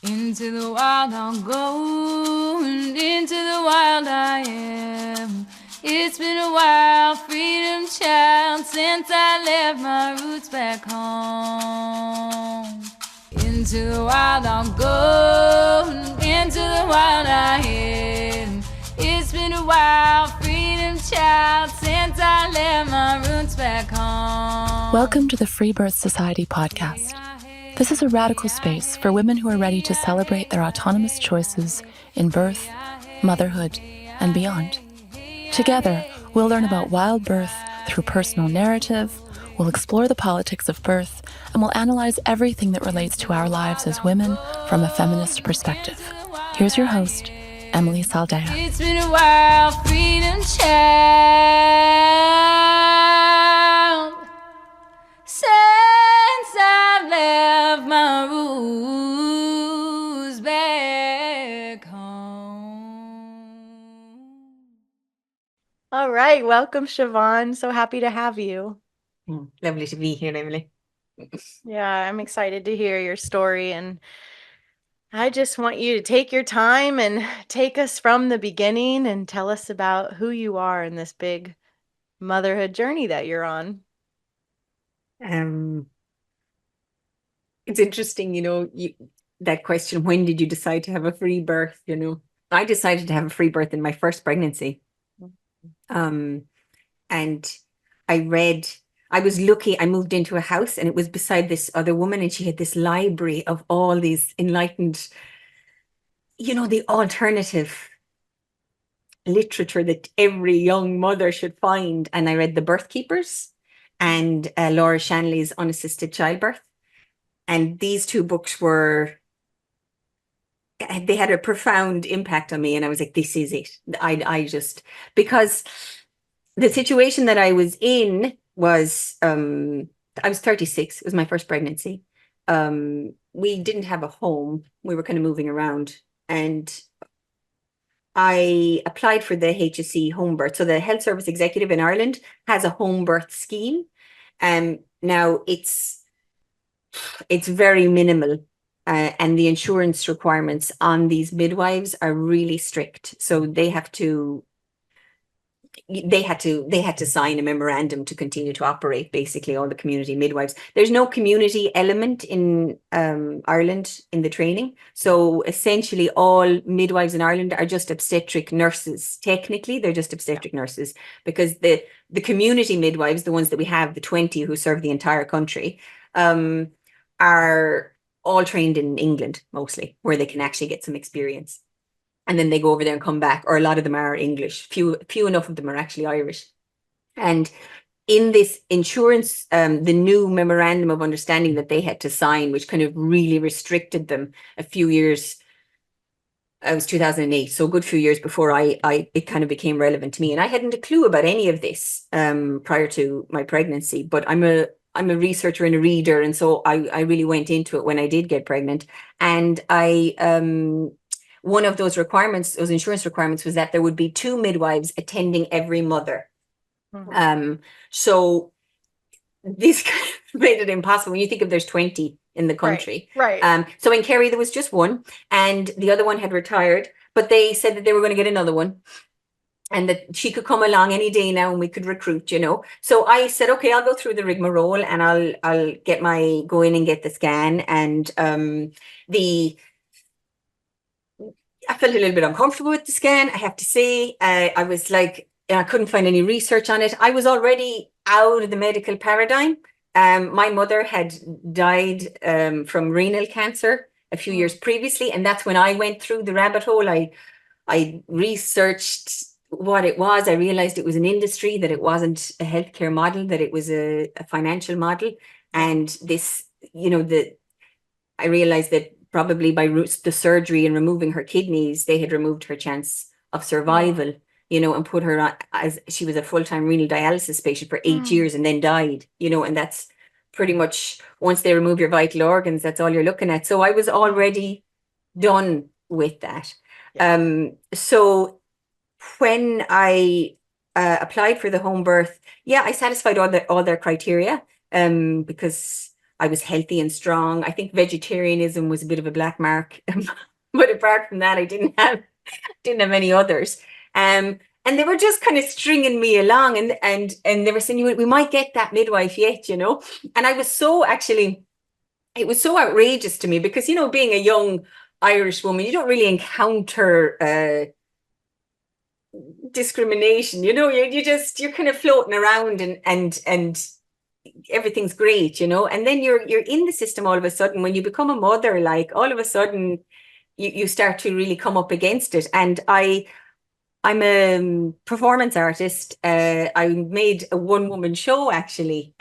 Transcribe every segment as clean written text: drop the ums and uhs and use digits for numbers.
Into the wild I'll go, and into the wild I am. It's been a while, freedom child, since I left my roots back home. Into the wild I'll go, and into the wild I am. It's been a while, freedom child, since I left my roots back home. Welcome to the Freebirth Society podcast. This is a radical space for women who are ready to celebrate their autonomous choices in birth, motherhood, and beyond. Together, we'll learn about wild birth through personal narrative, we'll explore the politics of birth, and we'll analyze everything that relates to our lives as women from a feminist perspective. Here's your host, Emily Saldea. It's been a while, freedom child, since I left my roots back home. All right, welcome, Siobhan. So happy to have you. Lovely to be here, Emily. Yeah, I'm excited to hear your story, and I just want you to take your time and take us from the beginning and tell us about who you are in this big motherhood journey that you're on. It's interesting, that question, when did you decide to have a free birth? I decided to have a free birth in my first pregnancy. And I was lucky. I moved into a house and it was beside this other woman, and she had this library of all these enlightened, the alternative literature that every young mother should find. And I read The Birth Keepers and Laura Shanley's Unassisted Childbirth. And these two books they had a profound impact on me. And I was like, this is it. Because the situation that I was in was, I was 36. It was my first pregnancy. We didn't have a home. We were kind of moving around. And I applied for the HSE home birth. So the Health Service Executive in Ireland has a home birth scheme. Now it's very minimal, and the insurance requirements on these midwives are really strict. So they had to sign a memorandum to continue to operate, basically, all the community midwives. There's no community element in Ireland in the training. So essentially all midwives in Ireland are just obstetric nurses. Technically, they're just obstetric nurses, because the community midwives, the ones that we have, the 20 who serve the entire country, are all trained in England, mostly, where they can actually get some experience. And then they go over there and come back, or a lot of them are English. Few enough of them are actually Irish. And in this insurance, the new memorandum of understanding that they had to sign, which kind of really restricted them a few years, it was 2008, so a good few years before it kind of became relevant to me. And I hadn't a clue about any of this prior to my pregnancy, but I'm a researcher and a reader, and so I really went into it when I did get pregnant. And one of those requirements, those insurance requirements, was that there would be 2 midwives attending every mother. Mm-hmm. So this made it impossible when you think of there's 20 in the country. Right. So in Kerry, there was just one, and the other one had retired, but they said that they were going to get another one, and that she could come along any day now and we could recruit, So I said, okay, I'll go through the rigmarole and I'll go in and get the scan. And I felt a little bit uncomfortable with the scan, I have to say. I was like, I couldn't find any research on it. I was already out of the medical paradigm. My mother had died from renal cancer a few years previously, and that's when I went through the rabbit hole. I researched what it was. I realized it was an industry, that it wasn't a healthcare model, that it was a financial model. And this, I realized that probably by the surgery and removing her kidneys, they had removed her chance of survival, and put her on, as she was a full-time renal dialysis patient for 8 years and then died, and that's pretty much, once they remove your vital organs, that's all you're looking at. So I was already done with that. So when I applied for the home birth, I satisfied all their criteria, because I was healthy and strong. I think vegetarianism was a bit of a black mark. But apart from that, I didn't have any others. And they were just kind of stringing me along, and they were saying, we might get that midwife yet, you know. And I was so actually, it was so outrageous to me because, you know, being a young Irish woman, you don't really encounter discrimination, you know. You're kind of floating around, and everything's great, you know. And then you're in the system all of a sudden. When you become a mother, like, all of a sudden you start to really come up against it. And I'm a performance artist. I made a one-woman show, actually.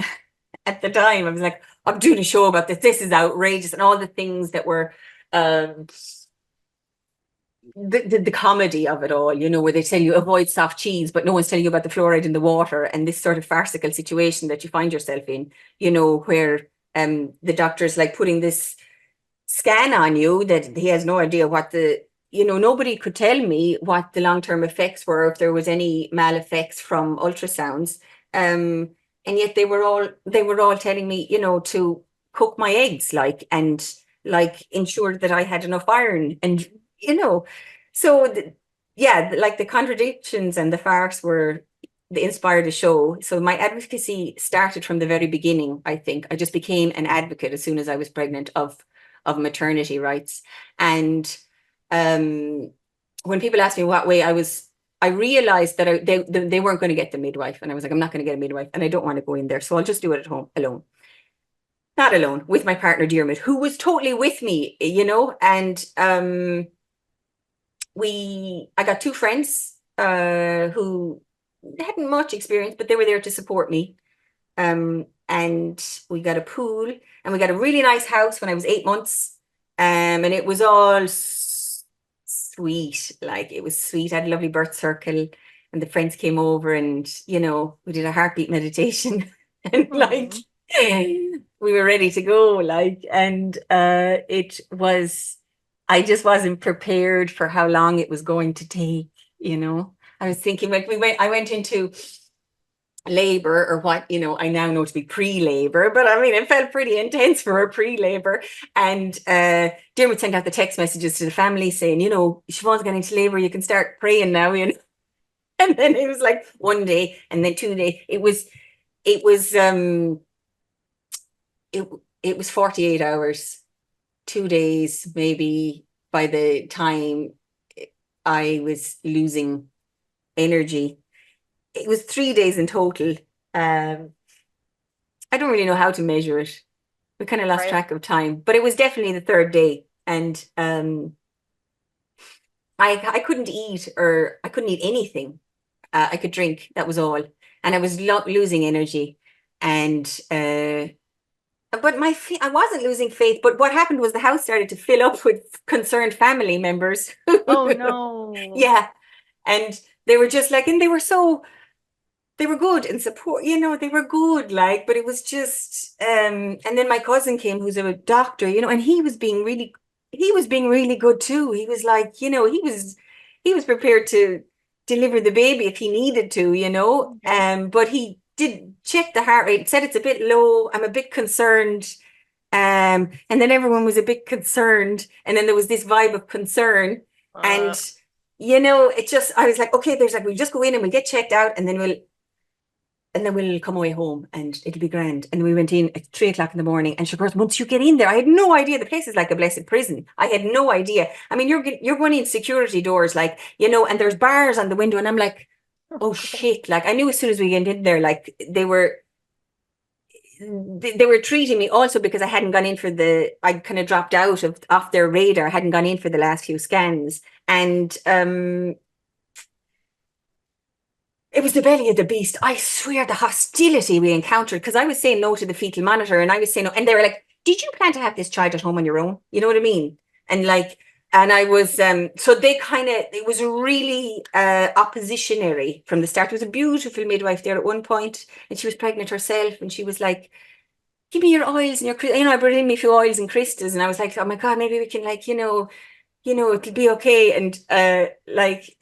At the time, I was like, I'm doing a show about this. This is outrageous, and all the things that were the comedy of it all, you know, where they tell you avoid soft cheese, but no one's telling you about the fluoride in the water, and this sort of farcical situation that you find yourself in, you know, where the doctor's like putting this scan on you that he has no idea what the, you know, nobody could tell me what the long-term effects were, if there was any mal effects from ultrasounds. And yet they were all telling me, you know, to cook my eggs, like, and like ensure that I had enough iron, and, you know, so like the contradictions and the farce were, they inspired the show. So my advocacy started from the very beginning. I think I just became an advocate as soon as I was pregnant of maternity rights. And when people asked me what way I realized that they weren't going to get the midwife, and I was like, I'm not going to get a midwife, and I don't want to go in there, so I'll just do it at home alone. Not alone, with my partner Dermot, who was totally with me, you know. And I got two friends who hadn't much experience, but they were there to support me. And we got a pool, and we got a really nice house when I was 8 months. And it was all sweet, like, it was sweet. I had a lovely birth circle, and the friends came over, and, you know, we did a heartbeat meditation and like we were ready to go, like. And it was, I just wasn't prepared for how long it was going to take, you know. I was thinking, like, I went into labor, or what, you know, I now know to be pre-labor, but I mean, it felt pretty intense for a pre-labor. And Dermot sent out the text messages to the family saying, you know, Siobhan's getting into labor, you can start praying now, you know. And then it was like one day, and then 2 days. It was 48 hours, 2 days maybe, by the time I was losing energy. It was 3 days in total. I don't really know how to measure it. We kind of lost track of time, but it was definitely the third day. And I couldn't eat, or I couldn't eat anything. I could drink, that was all. And I was losing energy. And but I wasn't losing faith. But what happened was the house started to fill up with concerned family members. Oh no. Yeah. And they were just like, and they were good and support, you know, they were good, like, but it was just, and then my cousin came, who's a doctor, you know, and he was being really good too. He was like, you know, he was prepared to deliver the baby if he needed to, you know. But he did check the heart rate, said it's a bit low, I'm a bit concerned. And then everyone was a bit concerned, and then there was this vibe of concern. And you know, I was like, okay, there's like, we'll just go in and we'll get checked out, and then we'll come away home, and it'll be grand. And we went in at 3 o'clock in the morning, and she goes, once you get in there, I had no idea the place is like a blessed prison. I had no idea. I mean, you're going in security doors, like, you know, and there's bars on the window, and I'm like, oh shit. Like, I knew as soon as we went in there, like, they were treating me also because I hadn't gone in for I kind of dropped out off their radar. I hadn't gone in for the last few scans. And it was the belly of the beast. I swear, the hostility we encountered, because I was saying no to the fetal monitor, and I was saying no, and they were like, did you plan to have this child at home on your own? You know what I mean? And like, and I was, so they kind of, it was really oppositionary from the start. There was a beautiful midwife there at one point, and she was pregnant herself, and she was like, give me your oils and your, you know, I brought in me a few oils and crystals, and I was like, oh my God, maybe we can, like, you know, it'll be okay. And like,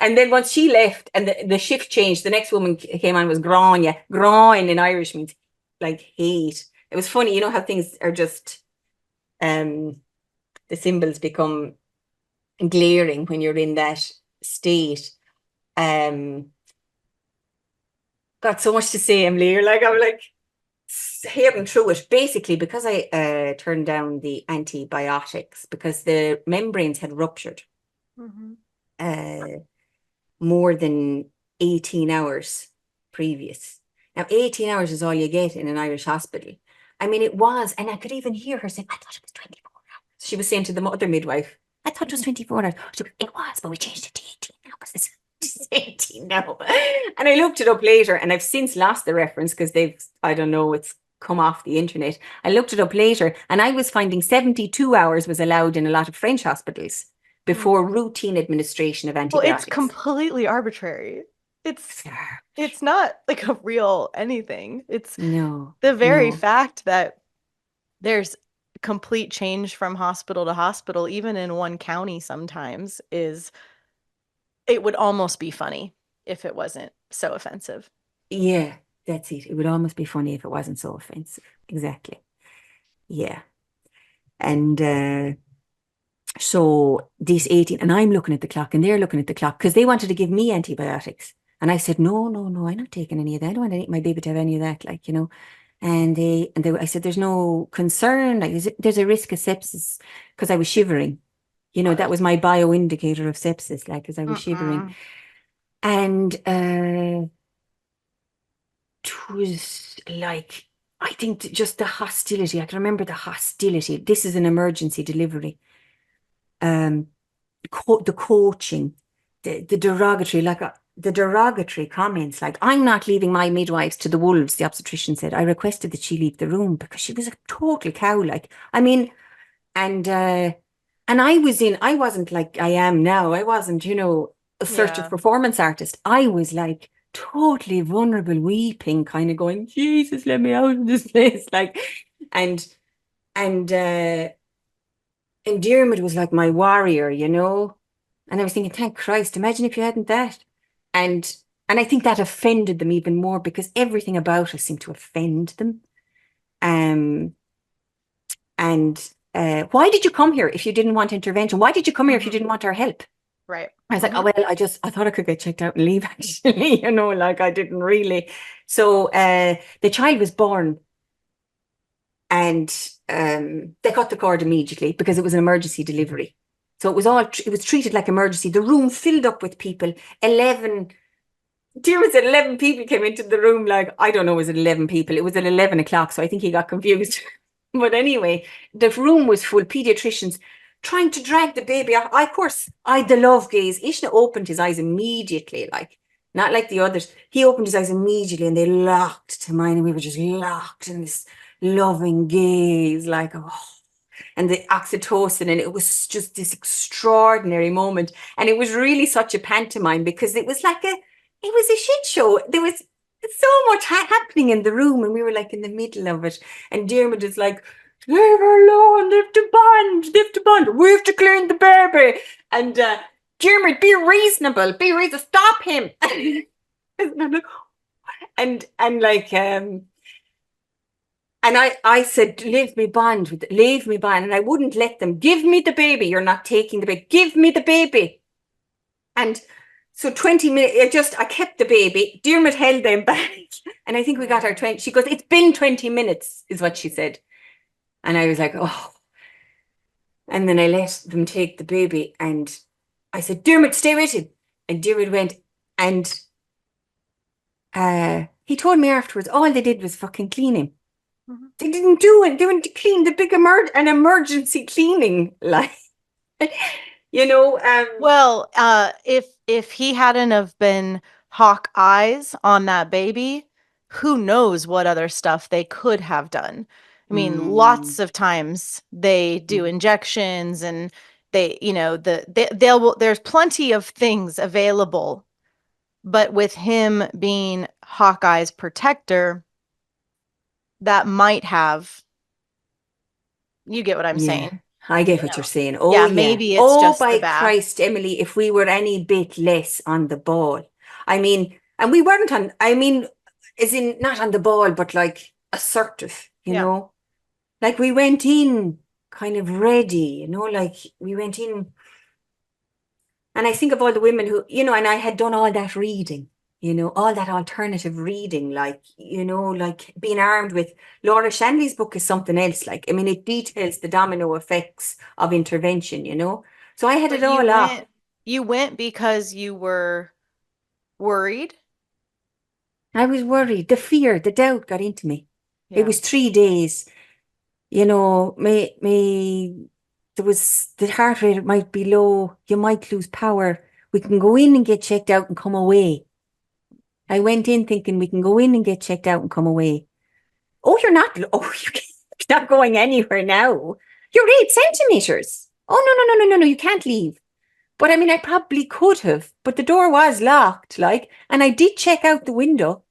and then once she left and the shift changed, the next woman came on, was Grania. Groin in Irish means like hate. It was funny, you know how things are just the symbols become glaring when you're in that state. Got so much to say, Emily. I'm like hearing through it. Basically, because I turned down the antibiotics because the membranes had ruptured more than 18 hours previous. Now, 18 hours is all you get in an Irish hospital. I mean, it was, and I could even hear her saying, I thought it was 24 hours. She was saying to the other midwife, I thought it was 24 hours. It was, but we changed it to 18 now because it's 18 now. And I looked it up later, and I've since lost the reference because I don't know, it's come off the internet. I looked it up later, and I was finding 72 hours was allowed in a lot of French hospitals before routine administration of Well, antibiotics. it's completely arbitrary. It's not like a real anything. It's the very fact that there's complete change from hospital to hospital, even in one county sometimes, it would almost be funny if it wasn't so offensive. Yeah, that's it. It would almost be funny if it wasn't so offensive. Exactly. Yeah. And so this 18, and I'm looking at the clock and they're looking at the clock because they wanted to give me antibiotics. And I said, no, I'm not taking any of that. I don't want my baby to have any of that, like, you know. And I said, there's no concern. Like, there's a risk of sepsis because I was shivering. You know, that was my bioindicator of sepsis, like, as I was shivering. And it was like, I think just the hostility. I can remember the hostility. This is an emergency delivery. The coaching, the derogatory comments, like, I'm not leaving my midwives to the wolves, the obstetrician said. I requested that she leave the room because she was a total cow, like, I mean, and I wasn't like I am now. I wasn't, you know, assertive performance artist. I was like totally vulnerable, weeping, kind of going, Jesus, let me out of this place. Like, and Diarmuid was like my warrior, you know? And I was thinking, thank Christ, imagine if you hadn't that. And I think that offended them even more because everything about us seemed to offend them. Why did you come here if you didn't want intervention? Why did you come here if you didn't want our help? Right. I was like, oh, well, I thought I could get checked out and leave, actually, you know, like I didn't really. So the child was born and they cut the cord immediately because it was an emergency delivery. So it was treated like emergency. The room filled up with people. 11 people came into the room. Like, I don't know, was it 11 people? It was at 11 o'clock, so I think he got confused. But anyway, the room was full. Pediatricians trying to drag the baby out. Of course, the love gaze. Ishna opened his eyes immediately, like, not like the others. He opened his eyes immediately and they locked to mine, and we were just locked in this loving gaze, like, oh, and the oxytocin, and it was just this extraordinary moment. And it was really such a pantomime because it was a shit show. There was so much happening in the room, and we were like in the middle of it. And Diarmuid is like, leave her alone, lift the bond, we have to clean the baby. And Diarmuid, be reasonable, stop him. and I said, leave me bond, and I wouldn't let them. Give me the baby. You're not taking the baby. Give me the baby. And so 20 minutes, I kept the baby. Diarmuid held them back. And I think we got our 20. She goes, it's been 20 minutes, is what she said. And I was like, oh. And then I let them take the baby. And I said, Diarmuid, stay with him. And Diarmuid went. And he told me afterwards, all they did was fucking clean him. They didn't do it. They went to clean the big an emergency cleaning, like, you know. Well, if he hadn't have been hawk eyes on that baby, who knows what other stuff they could have done. I mean, lots of times they do injections, and they, you know, there's plenty of things available, but with him being Hawkeye's protector, that might have, you get what I'm saying. I get what you're saying. Oh, yeah, maybe it's just by the bath. Christ, Emily, if we were any bit less on the ball. I mean, and we weren't on, I mean, as in not on the ball, but like assertive, Yeah. Like we went in kind of ready, like we went in. And I think of all the women who, and I had done all that reading, all that alternative reading, like being armed with Laura Shanley's book is something else. Like, I mean, it details the domino effects of intervention. So I had But it all up. you went because you were worried. I was worried. The fear, the doubt got into me. It Yeah. was 3 days, there was the heart rate might be low. You might lose power. We can go in and get checked out and come away. I went in thinking we can go in and get checked out and come away. Oh, you're not. Oh, you're not going anywhere now. You're 8 centimeters. Oh, no, no, no, no, no, no. You can't leave. But I mean, I probably could have, but the door was locked, and I did check out the window,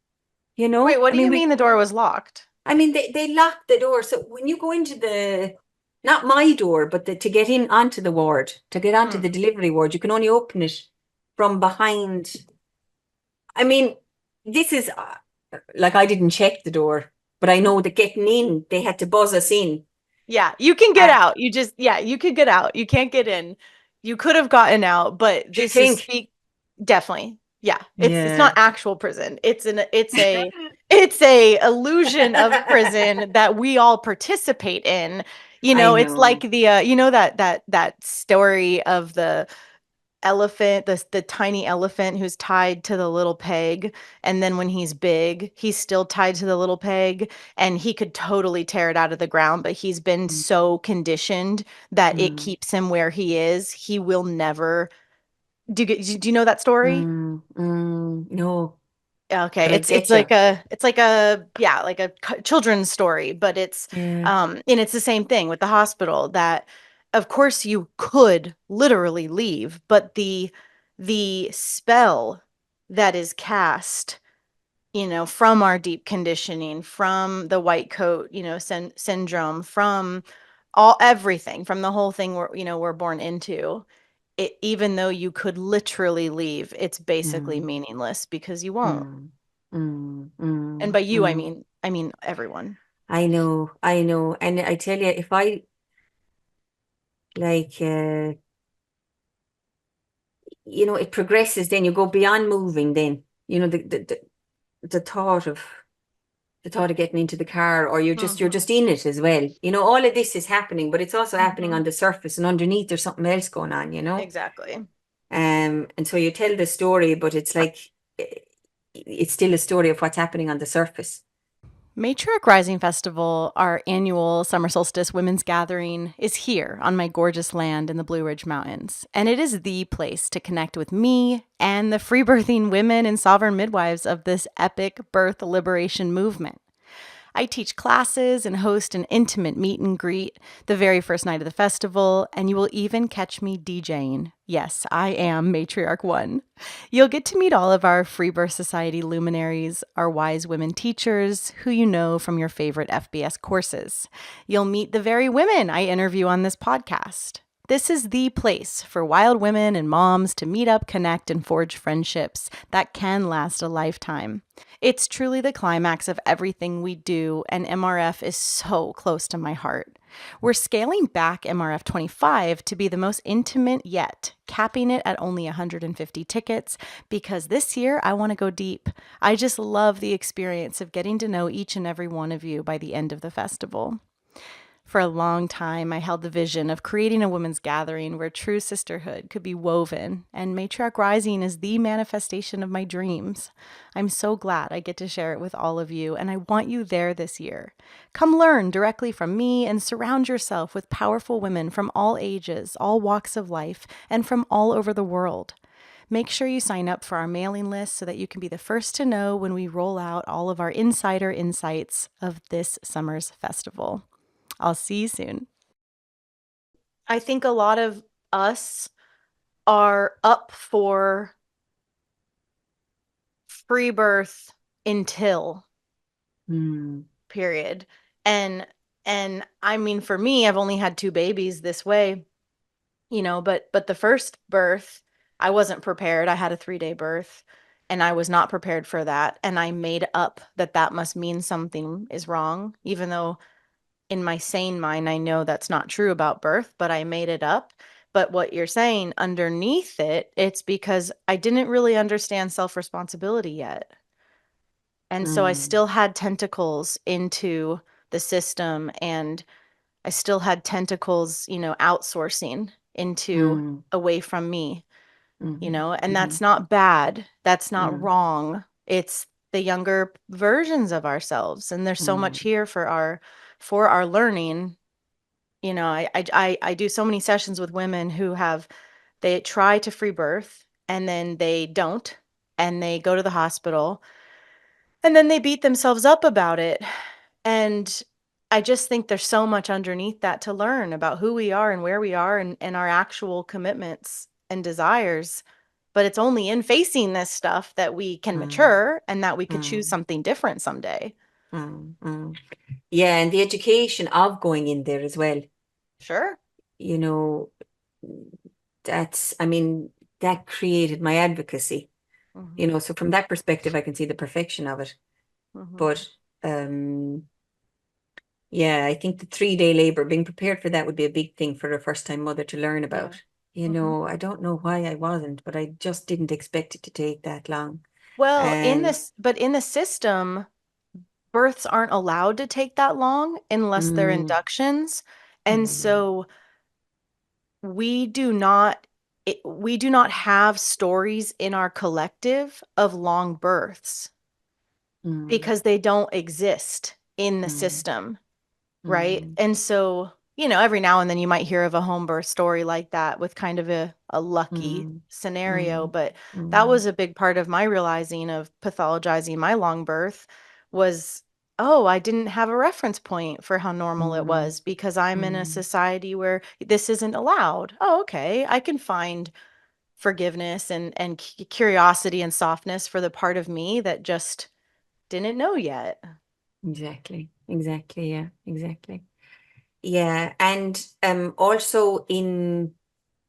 Wait, what I do you mean, mean the door was locked? they locked the door. So when you go into not my door, but to get in onto the ward, to get onto Hmm. the delivery ward, you can only open it from behind. I mean, this is like I didn't check the door, but I know that getting in, they had to buzz us in. Yeah, you can get Uh, out. You could get out. You can't get in. You could have gotten out, but do you this is think? speak definitely. Yeah, it's not Yeah. actual prison. It's a illusion of prison that we all participate in. I It's like know. the that story of the elephant, the tiny elephant who's tied to the little peg, and then when he's big he's still tied to the little peg, and he could totally tear it out of the ground, but he's been Mm, so conditioned that it mm, keeps him where he is. He will never do you know that story? no, Okay, but I it's get you. like a yeah, like a children's story, but Yeah. and it's the same thing with the hospital, that of course you could literally leave, but the spell that is cast, from our deep conditioning, from the white coat, syndrome, from everything, from the whole thing we're born into. It, even though you could literally leave, it's basically Mm, meaningless because you won't. mm, mm, And mm, by you, mm. I mean everyone. I know. And I tell you, if I like, it progresses, then you go beyond moving, then, the thought of getting into the car, or you're Hmm. just in it as well. All of this is happening, but it's also happening Hmm. on the surface, and underneath there's something else going on. Exactly. And so you tell the story, but it's like it's still a story of what's happening on the surface. Matriarch Rising Festival, our annual summer solstice women's gathering, is here on my gorgeous land in the Blue Ridge Mountains. And it is the place to connect with me and the free birthing women and sovereign midwives of this epic birth liberation movement. I teach classes and host an intimate meet and greet the very first night of the festival, and you will even catch me DJing. Yes, I am Matriarch One. You'll get to meet all of our Free Birth Society luminaries, our wise women teachers, who you know from your favorite FBS courses. You'll meet the very women I interview on this podcast. This is the place for wild women and moms to meet up, connect, and forge friendships that can last a lifetime. It's truly the climax of everything we do, and MRF is so close to my heart. We're scaling back MRF 25 to be the most intimate yet, capping it at only 150 tickets, because this year I want to go deep. I just love the experience of getting to know each and every one of you by the end of the festival. For a long time, I held the vision of creating a women's gathering where true sisterhood could be woven, and Matriarch Rising is the manifestation of my dreams. I'm so glad I get to share it with all of you, and I want you there this year. Come learn directly from me and surround yourself with powerful women from all ages, all walks of life, and from all over the world. Make sure you sign up for our mailing list so that you can be the first to know when we roll out all of our insider insights of this summer's festival. I'll see you soon. I think a lot of us are up for free birth until Mm, period. And I mean, for me, I've only had two babies this way, but the first birth, I wasn't prepared. I had a 3-day birth, and I was not prepared for that. And I made up that must mean something is wrong, even though in my sane mind, I know that's not true about birth, but I made it up. But what you're saying underneath it, it's because I didn't really understand self-responsibility yet. And so I still had tentacles into the system, and I still had tentacles, outsourcing into away from me, and that's not bad. That's not wrong. It's the younger versions of ourselves. And there's so much here for our learning. I do so many sessions with women who they try to free birth and then they don't, and they go to the hospital and then they beat themselves up about it. And I just think there's so much underneath that to learn about who we are and where we are, and our actual commitments and desires. But it's only in facing this stuff that we can mature and that we could choose something different someday. Yeah, and the education of going in there as well. Sure. You know, that created my advocacy. So from that perspective, I can see the perfection of it. But yeah, I think the 3-day labor, being prepared for that would be a big thing for a first-time mother to learn about. I don't know why I wasn't, but I just didn't expect it to take that long. Well, in the system, births aren't allowed to take that long unless they're inductions. And so we do not have stories in our collective of long births because they don't exist in the system. Right. And so, every now and then you might hear of a home birth story like that with kind of a lucky scenario. But that was a big part of my realizing of pathologizing my long birth was, oh, I didn't have a reference point for how normal it was because I'm in a society where this isn't allowed. Oh, okay. I can find forgiveness and curiosity and softness for the part of me that just didn't know yet. Exactly. Yeah, exactly. Yeah, and also in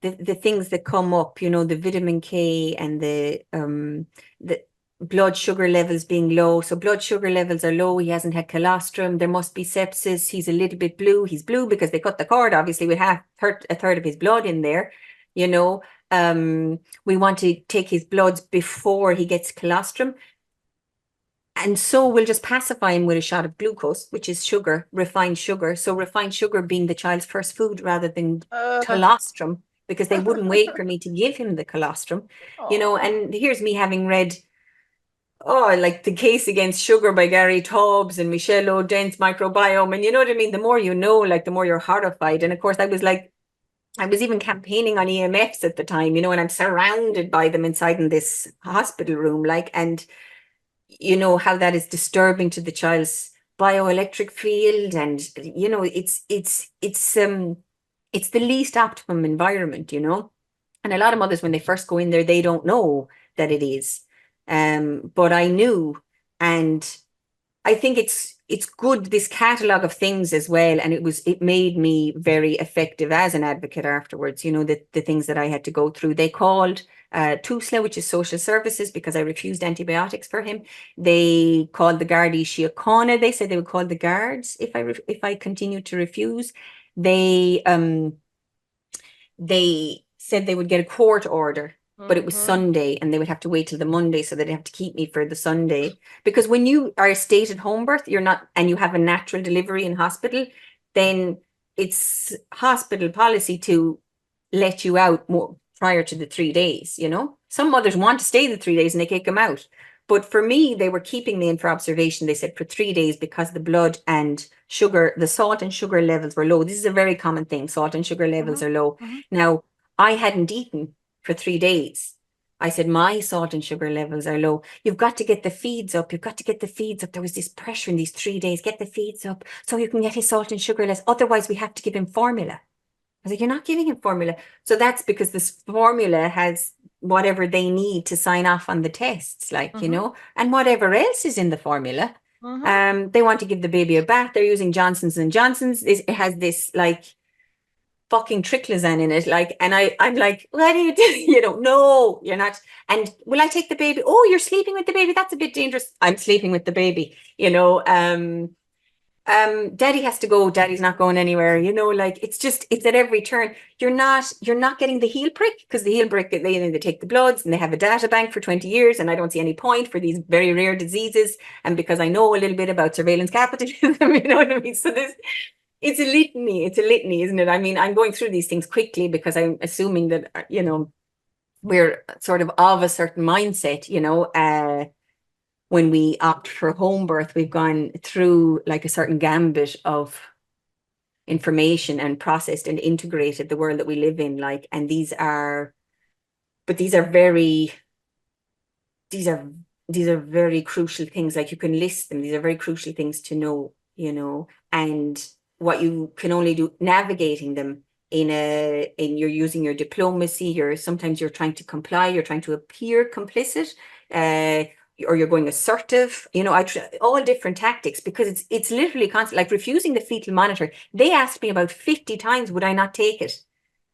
the things that come up, the vitamin K and the blood sugar levels being low. So blood sugar levels are low. He hasn't had colostrum. There must be sepsis. He's a little bit blue. He's blue because they cut the cord, obviously, with a third of his blood in there. We want to take his bloods before he gets colostrum. And so we'll just pacify him with a shot of glucose, which is sugar, refined sugar. So refined sugar being the child's first food rather than colostrum, because they wouldn't wait for me to give him the colostrum, and here's me having read, like The Case Against Sugar by Gary Taubes and Michelle O'Dent's Microbiome. And you know what I mean? The more you know, like the more you're horrified. And of course, I was even campaigning on EMFs at the time, and I'm surrounded by them inside in this hospital room, and how that is disturbing to the child's bioelectric field. And it's the least optimum environment, and a lot of mothers, when they first go in there, they don't know that it is, but I knew. And I think it's good, this catalog of things as well. And it made me very effective as an advocate afterwards, the things that I had to go through. They called TUSLA, which is social services, because I refused antibiotics for him. They called the Gardaí Síochána. They said they would call the guards if I continued to refuse. They said they would get a court order, but it was Sunday, and they would have to wait till the Monday, so they'd have to keep me for the Sunday. Because when you are a state at home birth, you're not, and you have a natural delivery in hospital, then it's hospital policy to let you out more prior to the 3 days. Some mothers want to stay the 3 days and they kick them out. But for me, they were keeping me in for observation. They said for 3 days, because the blood and sugar, the salt and sugar levels were low. This is a very common thing. Salt and sugar levels are low. Now, I hadn't eaten for 3 days. I said, my salt and sugar levels are low. You've got to get the feeds up. You've got to get the feeds up. There was this pressure in these 3 days. Get the feeds up so you can get his salt and sugar less. Otherwise, we have to give him formula. I was like, you're not giving him formula. So that's because this formula has whatever they need to sign off on the tests, and whatever else is in the formula. They want to give the baby a bath. They're using Johnson's & Johnson's. It has this fucking triclosan in it. Like, and I'm like, what do you do? You know, no, you're not. And will I take the baby? Oh, you're sleeping with the baby. That's a bit dangerous. I'm sleeping with the baby, you know. Daddy has to go, daddy's not going anywhere, you know, like it's at every turn. You're not getting the heel prick, because the heel prick, they take the bloods and they have a data bank for 20 years, and I don't see any point for these very rare diseases. And because I know a little bit about surveillance capitalism, you know what I mean? So it's a litany, isn't it? I mean, I'm going through these things quickly because I'm assuming that, you know, we're sort of a certain mindset, you know. When we opt for home birth, we've gone through like a certain gambit of information and processed and integrated the world that we live in. Like, and these are very crucial things. Like, you can list them. These are very crucial things to know, you know, and what you can only do navigating them in you're using your diplomacy, sometimes you're trying to comply, you're trying to appear complicit, or you're going assertive, you know, all different tactics, because it's literally constant, like refusing the fetal monitor. They asked me about 50 times, would I not take it?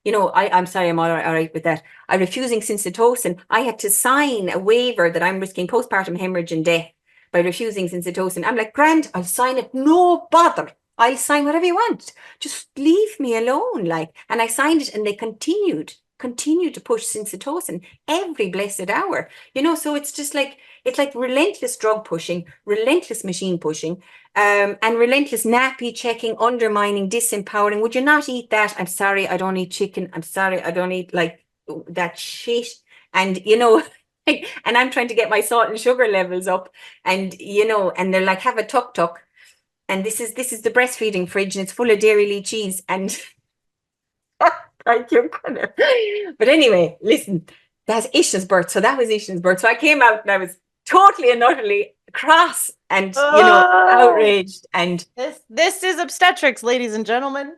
You know, I'm sorry, I'm all right with that. I'm refusing syncitocin. I had to sign a waiver that I'm risking postpartum hemorrhage and death by refusing syncitocin. I'm like, grand, I'll sign it, no bother. I'll sign whatever you want. Just leave me alone. Like, and I signed it, and they continued to push syncitocin every blessed hour. You know, so it's just like, it's like relentless drug pushing, relentless machine pushing, and relentless nappy checking, undermining, disempowering. Would you not eat that? I'm sorry, I don't eat chicken. I'm sorry, I don't eat like that shit. And, you know, and I'm trying to get my salt and sugar levels up, and, you know, and they're like, have a tuk-tuk. And this is the breastfeeding fridge, and it's full of dairy cheese. And you're gonna. But anyway, listen, that's Isha's birth. So that was Isha's birth. So I came out and I was totally and utterly cross and, you know, outraged. And this is obstetrics, ladies and gentlemen.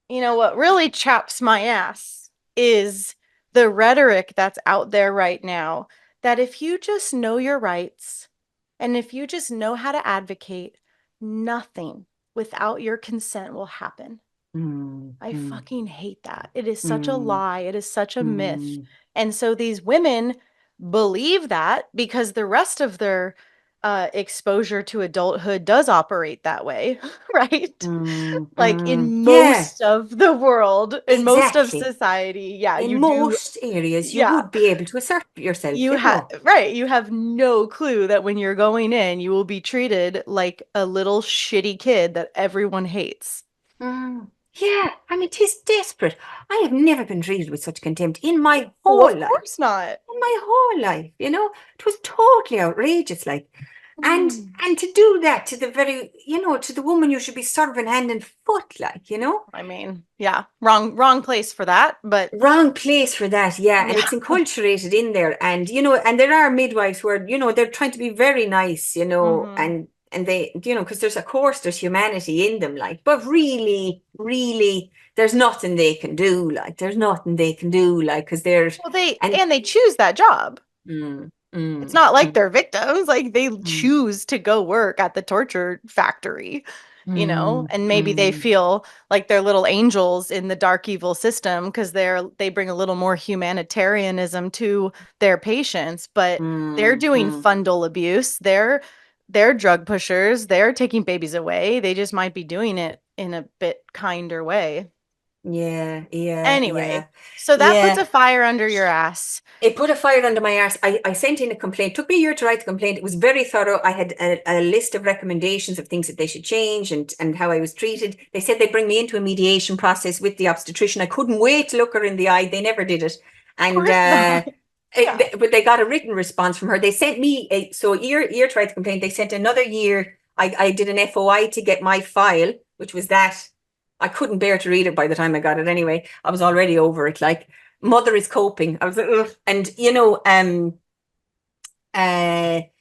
You know what really chaps my ass is the rhetoric that's out there right now, that if you just know your rights and if you just know how to advocate, nothing without your consent will happen. I fucking hate that. It is such a lie. It is such a myth. And so these women believe that because the rest of their exposure to adulthood does operate that way, right? Like in most of the world, in most of society, yeah, in most areas, you would be able to assert yourself. You have no clue that when you're going in, you will be treated like a little shitty kid that everyone hates. Yeah, I mean, 'tis desperate. I have never been treated with such contempt in my whole life. Of course not. In my whole life, you know, it was totally outrageous. Like, and to do that to the very, you know, to the woman you should be serving hand and foot, like, you know. I mean, yeah, wrong place for that, but wrong place for that, yeah. And it's enculturated in there, and you know, and there are midwives who are, you know, they're trying to be very nice, you know, and they, you know, because there's humanity in them, like, but really, there's nothing they can do, like, because they're they choose that job. It's not like they're victims, like they choose to go work at the torture factory, you know, and maybe they feel like they're little angels in the dark evil system because they bring a little more humanitarianism to their patients, but they're doing fundal abuse. They're drug pushers. They're taking babies away. They just might be doing it in a bit kinder way. Yeah. Anyway, so that puts a fire under your ass. It put a fire under my arse. I sent in a complaint. It took me a year to write the complaint. It was very thorough. I had a list of recommendations of things that they should change and how I was treated. They said they'd bring me into a mediation process with the obstetrician. I couldn't wait to look her in the eye. They never did it. And but they got a written response from her. They sent me a year to write the complaint. They sent another year. I did an FOI to get my file, which was that. I couldn't bear to read it by the time I got it anyway. I was already over it. Like, mother is coping. I was like, ugh. And, you know, they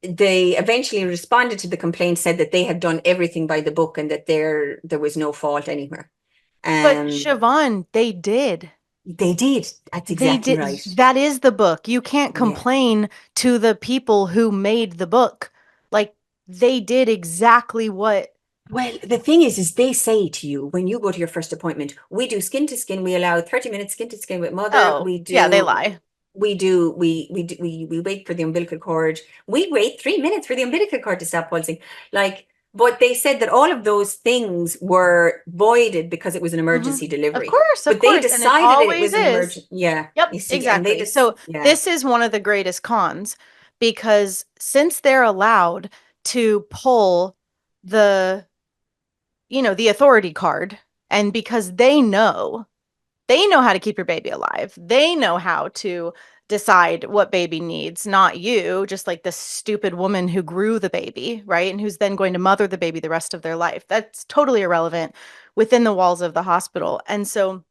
eventually responded to the complaint, said that they had done everything by the book and that there was no fault anywhere. But Siobhan, they did. They did. That's exactly right. That is the book. You can't complain to the people who made the book. Like, they did exactly what Well, the thing is they say to you when you go to your first appointment, we do skin to skin. We allow 30 minutes skin to skin with mother. Oh, yeah, they lie. We wait for the umbilical cord. We wait 3 minutes for the umbilical cord to stop pulsing. Like, but they said that all of those things were voided because it was an emergency Of delivery. course, of But they course. And it decided that it always was an is. emergency. Yeah, Yep, you see, and they exactly. just, So yeah. this is one of the greatest cons because since they're allowed to pull the, the authority card, and because they know how to keep your baby alive. They know how to decide what baby needs, not you, just like this stupid woman who grew the baby, right? And who's then going to mother the baby the rest of their life. That's totally irrelevant within the walls of the hospital. And so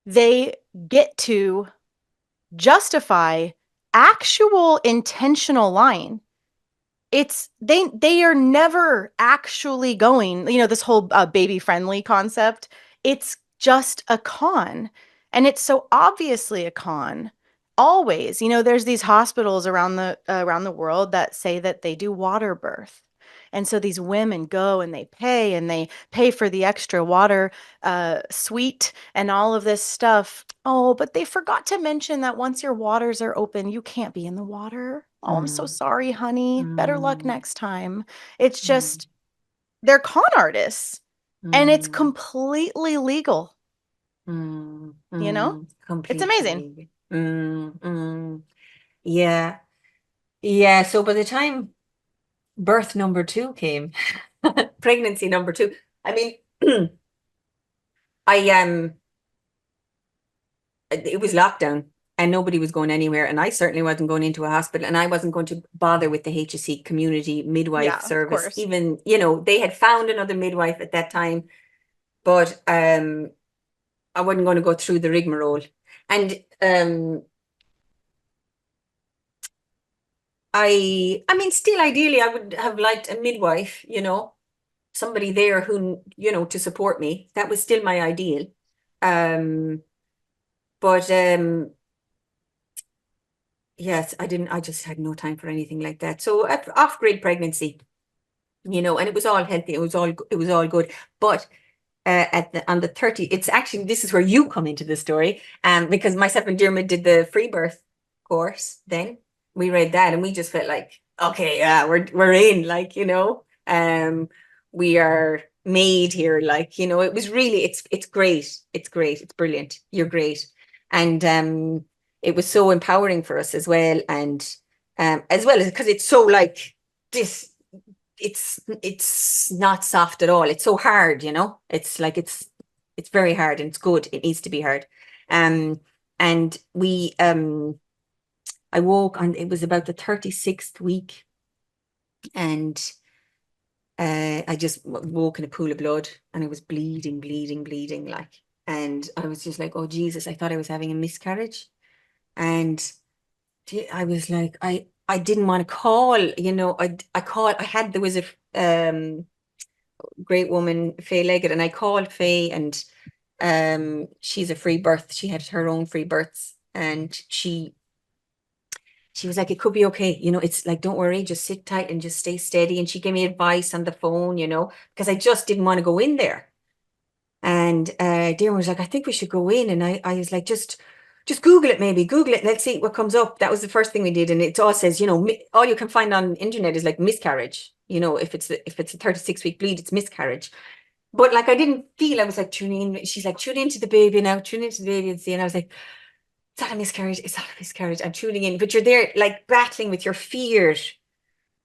they get to justify actual intentional lying. It's they are never actually going, this whole baby friendly concept. It's just a con, and it's so obviously a con. Always, there's these hospitals around the world that say that they do water birth. And so these women go and they pay for the extra water suite and all of this stuff. Oh, but they forgot to mention that once your waters are open, you can't be in the water. Oh, I'm so Mm, sorry, honey. Better luck mm, next time. It's mm, just, they're con artists and it's mm, completely legal, mm, you know? It's amazing. completely. Yeah. Yeah. So by the time birth number two came, pregnancy number two, I mean, I it was lockdown and nobody was going anywhere, and I certainly wasn't going into a hospital, and I wasn't going to bother with the HSE community midwife Yeah, of service. course. Even, they had found another midwife at that time, but I wasn't going to go through the rigmarole. And I mean, still ideally I would have liked a midwife, somebody there who, to support me. That was still my ideal. Um, but yes, I just had no time for anything like that. So off-grid pregnancy, and it was all healthy. It was all good. But on the 30, it's actually, this is where you come into the story. Because myself and Dermot did the free birth course then. We read that and we just felt like, okay, yeah, we're in, like, we are made here, like, it was really, it's great. It's great. It's brilliant. You're great. And it was so empowering for us as well. And as well as because it's so like this, it's not soft at all. It's so hard, It's like it's very hard and it's good. It needs to be hard. And we I woke on, it was about the 36th week, and I just woke in a pool of blood, and I was bleeding, bleeding, bleeding, like, and I was just like, oh Jesus, I thought I was having a miscarriage. And I was like, I didn't want to call, there was a great woman, Faye Leggett, and I called Faye, and she's a free birth. She had her own free births, and she was like, it could be okay. It's like, don't worry, just sit tight and just stay steady. And she gave me advice on the phone, because I just didn't want to go in there. And Darren was like, I think we should go in. And I was like, just Google it, maybe Google it. Let's see what comes up. That was the first thing we did. And it all says, all you can find on the internet is like miscarriage. If it's a 36-week bleed, it's miscarriage. But like, I didn't feel, I was like, tune in. She's like, tune into the baby now, tune into the baby and see. And I was like, it's not a miscarriage. It's not a miscarriage. I'm tuning in. But you're there like battling with your fear,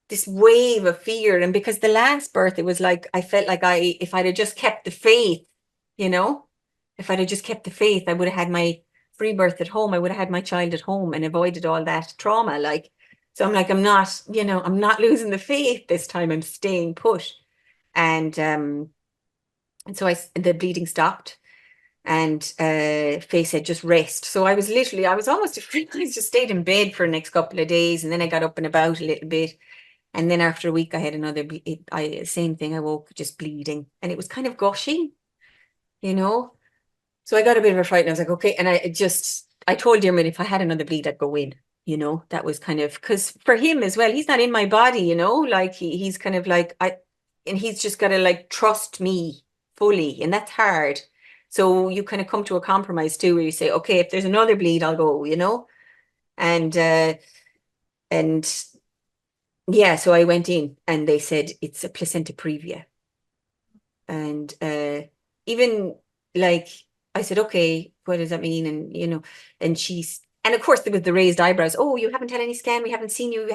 this wave of fear. And because the last birth, it was like, I felt like if I'd have just kept the faith, you know, if I'd have just kept the faith, I would have had my free birth at home. I would have had my child at home and avoided all that trauma. Like, so I'm like, I'm not losing the faith this time. I'm staying put. And so the bleeding stopped. And Faye said, just rest. So I was almost afraid. I just stayed in bed for the next couple of days. And then I got up and about a little bit. And then after a week, I had another, same thing. I woke just bleeding, and it was kind of gushing, you know. So I got a bit of a fright, and I was like, okay. And I told Dermot if I had another bleed, I'd go in, That was kind of, because for him as well, he's not in my body, like he's kind of like, and he's just got to like trust me fully, and that's hard. So you kind of come to a compromise too, where you say, okay, if there's another bleed, I'll go, you know, and yeah, so I went in and they said it's a placenta previa. And even like I said, okay, what does that mean? And you know, and of course there was the raised eyebrows. Oh, you haven't had any scan, we haven't seen you,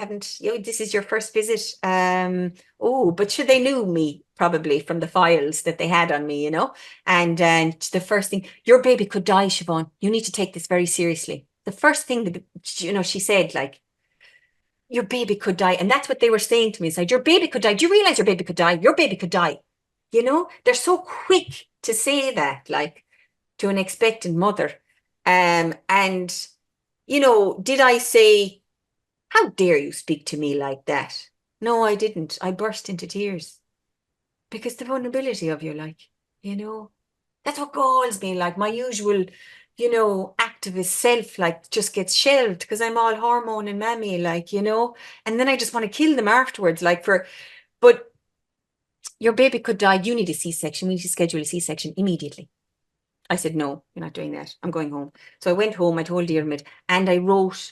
this is your first visit. Oh, but sure, they knew me probably from the files that they had on me, you know. And the first thing, your baby could die, Siobhan. You need to take this very seriously. The first thing that, you know, she said, like, your baby could die. And that's what they were saying to me. It's like, your baby could die. Do you realize your baby could die? Your baby could die. You know, they're so quick to say that, like, to an expectant mother. And, you know, did I say, how dare you speak to me like that? No, I didn't. I burst into tears because the vulnerability of you, like, you know, that's what galls me. Like, my usual, you know, activist self, like, just gets shelved because I'm all hormone and mammy, like, you know, and then I just want to kill them afterwards, like, but your baby could die. You need a C-section. We need to schedule a C-section immediately. I said, no, you're not doing that. I'm going home. So I went home. I told Diarmid, and I wrote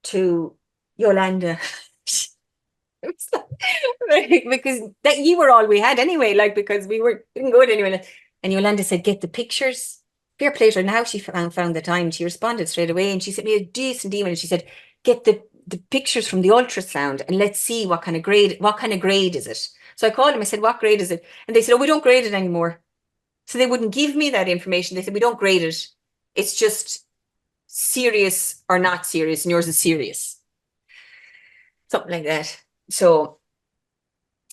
to Yolanda. Because that you were all we had anyway, like, because we didn't go anywhere. And Yolanda said, get the pictures. Fair play to her. Now she found the time. She responded straight away, and she sent me a decent email. And she said, get the pictures from the ultrasound and let's see what kind of grade is it. So I called them. I said, what grade is it? And they said, oh, we don't grade it anymore. So they wouldn't give me that information. They said, we don't grade it. It's just serious or not serious, and yours is serious. Something like that. So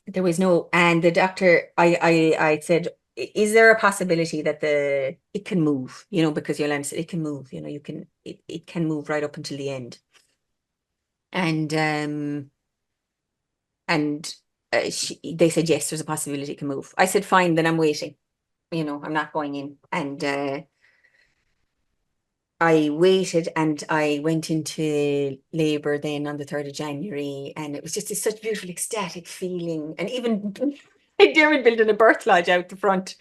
there was no, and the doctor, I said, is there a possibility that it can move, you know, because Yolanda said it can move, you know, it can move right up until the end. And they said, yes, there's a possibility it can move. I said, fine, then I'm waiting, you know, I'm not going in. And I waited, and I went into labor then on the 3rd of January, and it was just such beautiful, ecstatic feeling. And even Dermot building a birth lodge out the front.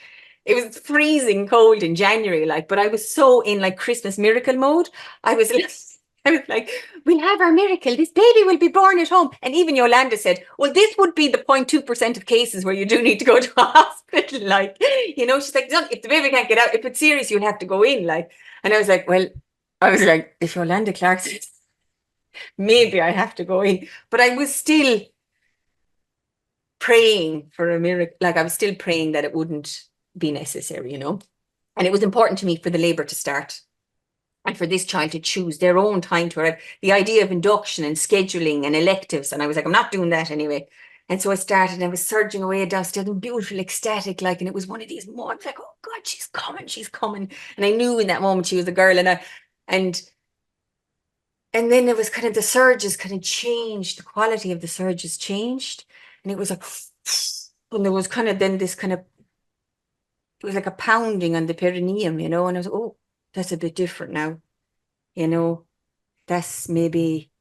It was freezing cold in January, like, but I was so in like Christmas miracle mode. I was like, we'll have our miracle. This baby will be born at home. And even Yolanda said, well, this would be the 0.2% of cases where you do need to go to a hospital. Like, you know, she's like, if the baby can't get out, if it's serious, you'll have to go in. Like, and I was like, well, if Yolanda Clark says, maybe I have to go in. But I was still praying for a miracle. Like, I was still praying that it wouldn't be necessary, you know. And it was important to me for the labor to start and for this child to choose their own time to arrive. The idea of induction and scheduling and electives. And I was like, I'm not doing that anyway. And so I started, and I was surging away downstairs, and beautiful, ecstatic, like, and it was one of these moments like, oh God, she's coming. And I knew in that moment she was a girl. And then there was kind of the surges kind of changed, the quality of the surges changed. And it was like, and there was kind of then this kind of, it was like a pounding on the perineum, you know, and I was, oh, that's a bit different now, you know, that's maybe,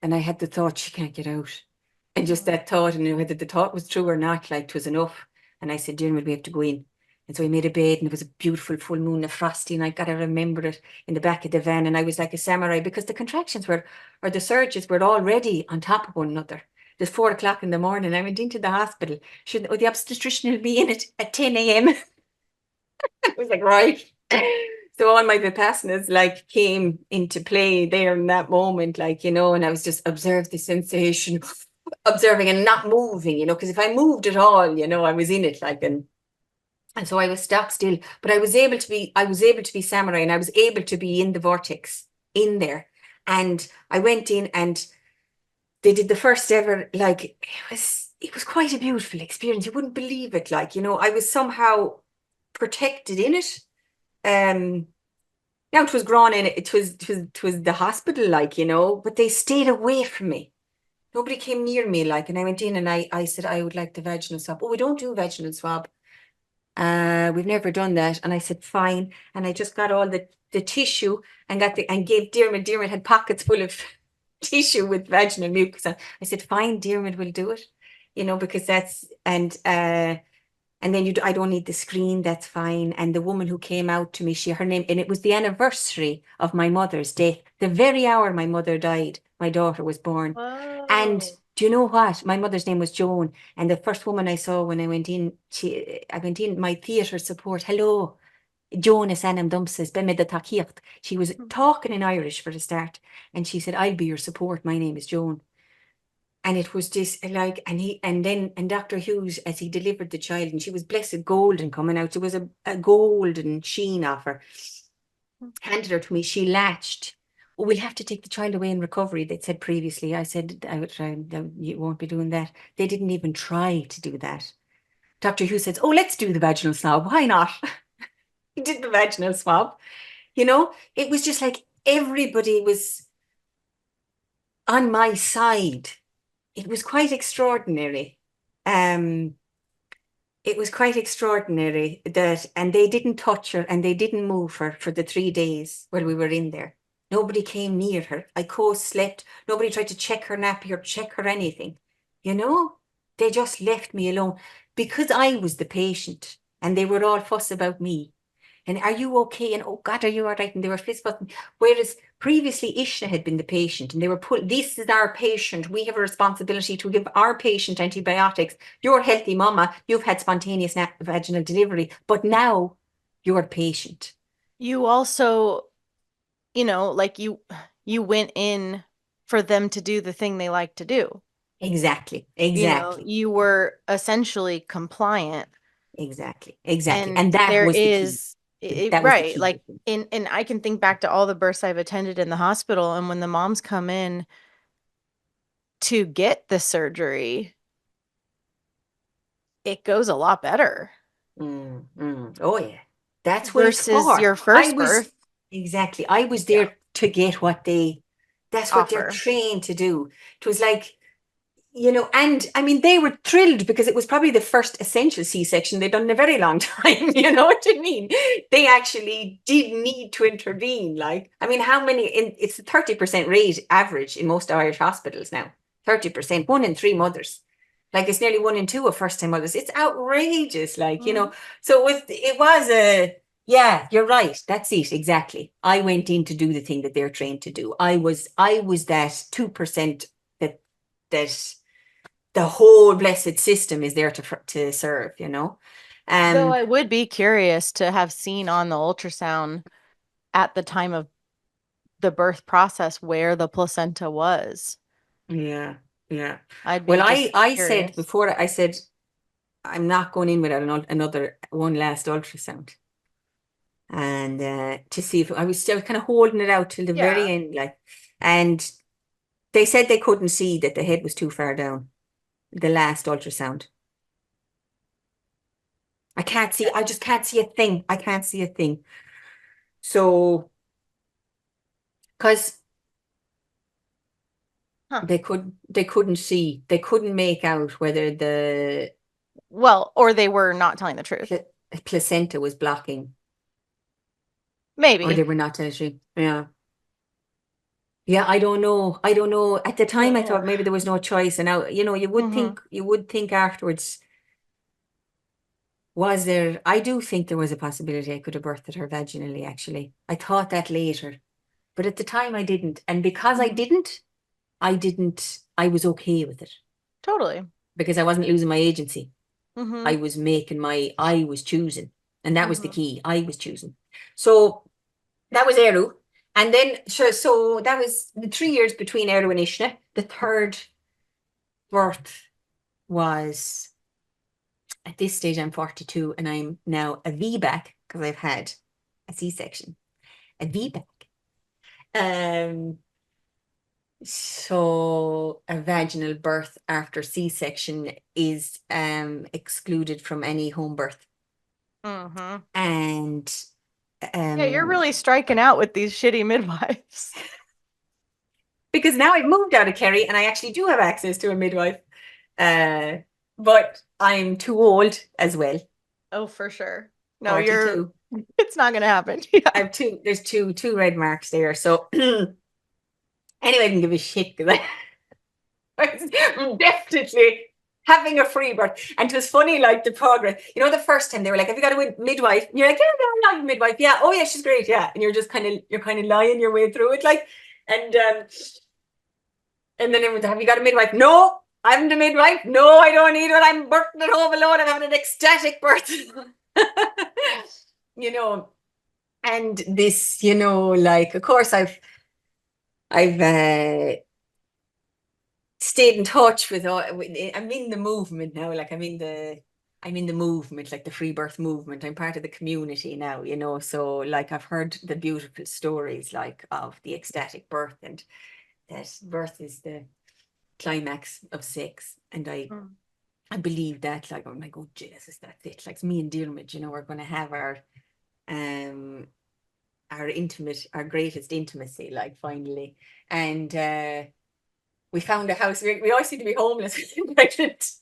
and I had the thought, she can't get out. And just that thought, and whether the thought was true or not, like, it was enough. And I said, Jim, we have to go in. And so I made a bed, and it was a beautiful full moon, a frosty, and I got to remember it in the back of the van. And I was like a samurai, because the contractions or the surges were already on top of one another. It was 4 o'clock in the morning. I went into the hospital. The obstetrician will be in it at 10 a.m. I was like, right. So all my Vipassanas like came into play there in that moment, like, you know, and I was just observed the sensation, observing and not moving, you know, because if I moved at all, you know, I was in it, like, and so I was stock still, but I was able to be samurai, and I was able to be in the vortex in there. And I went in, and they did the first ever, like, it was quite a beautiful experience. You wouldn't believe it. Like, you know, I was somehow protected in it. Now it was grown in it. It was the hospital, like, you know, but they stayed away from me. Nobody came near me, like, and I went in, and I said, I would like the vaginal swab. Oh, we don't do vaginal swab. We've never done that. And I said, fine. And I just got all the tissue and gave Diarmid. Diarmid had pockets full of tissue with vaginal mucus. I said, fine, Diarmid will do it. because that's, and then I don't need the screen, that's fine. And the woman who came out to me, her name, and it was the anniversary of my mother's death. The very hour my mother died, my daughter was born. And Whoa. do you know what? My mother's name was Joan. And the first woman I saw when I went in, I went in, my theatre support, hello, Joan is Anam Dumps's, she was talking in Irish for the start. And she said, I'll be your support. My name is Joan. And it was just like, and Dr. Hughes, as he delivered the child, and she was blessed golden coming out. There was a golden sheen off her. Handed her to me. She latched. Oh, we'll have to take the child away in recovery, they'd said previously. I said, you won't be doing that. They didn't even try to do that. Dr. Hughes says, oh, let's do the vaginal swab. Why not? He did the vaginal swab. It was just like everybody was on my side. It was quite extraordinary. It was quite extraordinary that, and they didn't touch her and they didn't move her for the 3 days while we were in there. Nobody came near her. I co-slept. Nobody tried to check her nappy or check her anything. They just left me alone because I was the patient and they were all fuss about me. And are you okay? And oh God, are you all right? And they were fist fussing. Whereas previously Ishna had been the patient and they were this is our patient. We have a responsibility to give our patient antibiotics. You're healthy, mama. You've had spontaneous vaginal delivery, but now you're a patient. You also, like you went in for them to do the thing they like to do. Exactly. You were essentially compliant. Exactly. And that there was is the key. That was the right, key. like and I can think back to all the births I've attended in the hospital, and when the moms come in to get the surgery, it goes a lot better. Oh yeah, that's what it's versus for. your first birth. Exactly. I was there to get that's what they're trained to do. It was like, and I mean, they were thrilled because it was probably the first essential C-section they'd done in a very long time. You know what I mean? They actually did need to intervene. Like, I mean, how many, it's a 30% rate average in most Irish hospitals now. 30%, 1 in 3 mothers. Like, it's nearly 1 in 2 of first-time mothers. It's outrageous. Like, so it was yeah, you're right. That's it. Exactly. I went in to do the thing that they're trained to do. I was that 2% that the whole blessed system is there to serve, Though I would be curious to have seen on the ultrasound at the time of the birth process where the placenta was. Yeah. I'd be I said before, I said, I'm not going in without one last ultrasound. And to see if I was still kind of holding it out till the very end, like, and they said they couldn't see that the head was too far down. The last ultrasound. I just can't see a thing. I can't see a thing. So, because they couldn't see, they couldn't make out whether or they were not telling the truth. Placenta was blocking. Maybe. Or they were not telling the truth. Yeah. Yeah, I don't know. At the time, I thought maybe there was no choice. And now, you would think afterwards, was there? I do think there was a possibility I could have birthed her vaginally, actually. I thought that later. But at the time, I didn't. And because I didn't, I was okay with it. Totally. Because I wasn't losing my agency. I was I was choosing. And that was the key. I was choosing. So that was Eru. And then, so that was the 3 years between Eru and Ishna. The third birth was, at this stage, I'm 42 and I'm now a VBAC because I've had a C-section. A VBAC. So a vaginal birth after C-section is excluded from any home birth. And you're really striking out with these shitty midwives. Because now I've moved out of Kerry and I actually do have access to a midwife. But I'm too old as well. Oh, for sure. No, 42. It's not going to happen. I have there's two red marks there. So anyway, I can give a shit because I was definitely having a free birth. And it was funny, like the progress. You know, the first time they were like, "Have you got a midwife?" And you're like, "Yeah, no, I'm not a midwife." "Yeah, oh yeah, she's great." "Yeah," and you're kind of lying your way through it, like, and then everyone's, "Have you got a midwife?" "No, I haven't a midwife. No, I don't need one. I'm birthing at home alone. I'm having an ecstatic birth." You know, and this, you know, like, of course, I've stayed in touch with all. I'm in the movement now. Like, I'm in the movement, like the free birth movement. I'm part of the community now, you know. So, like, I've heard the beautiful stories, like, of the ecstatic birth, and that birth is the climax of sex. And I believe that, like, I'm like, oh Jesus, that's it. Like, me and Dermot, you know, we're going to have our greatest intimacy, like, finally. And we found a house. We always seem to be homeless and pregnant.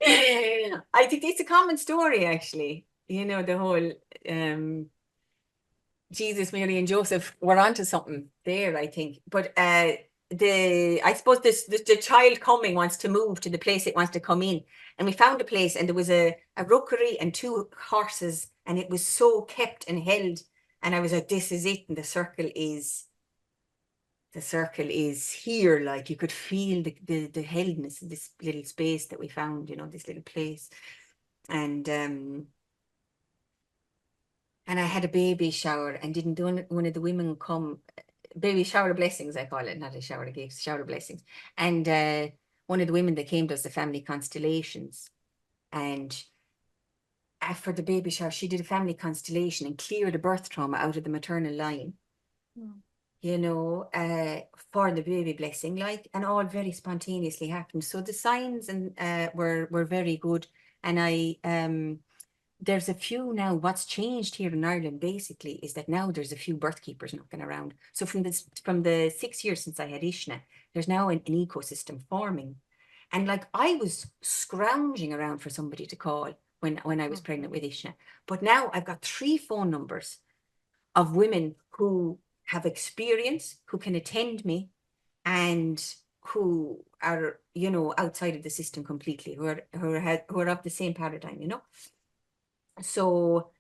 I think it's a common story, actually. You know, the whole Jesus, Mary, and Joseph were onto something there, I think. But I suppose the child coming wants to move to the place it wants to come in. And we found a place, and there was a rookery and 2 horses, and it was so kept and held. And I was like, this is it. And the circle is here. Like, you could feel the heldness of this little space that we found, you know, this little place. And I had a baby shower, and didn't one of the women come, baby shower of blessings, I call it, not a shower of gifts, shower of blessings. And one of the women that came does the family constellations. And for the baby shower, she did a family constellation and cleared the birth trauma out of the maternal line. You know, for the baby blessing, like, and all very spontaneously happened. So the signs and were very good. And there's a few now. What's changed here in Ireland basically is that now there's a few birth keepers knocking around. So from the 6 years since I had Ishna, there's now an ecosystem forming. And like, I was scrounging around for somebody to call when I was pregnant with Ishna. But now I've got 3 phone numbers of women who have experience, who can attend me, and who are, you know, outside of the system completely, who are of the same paradigm, you know. So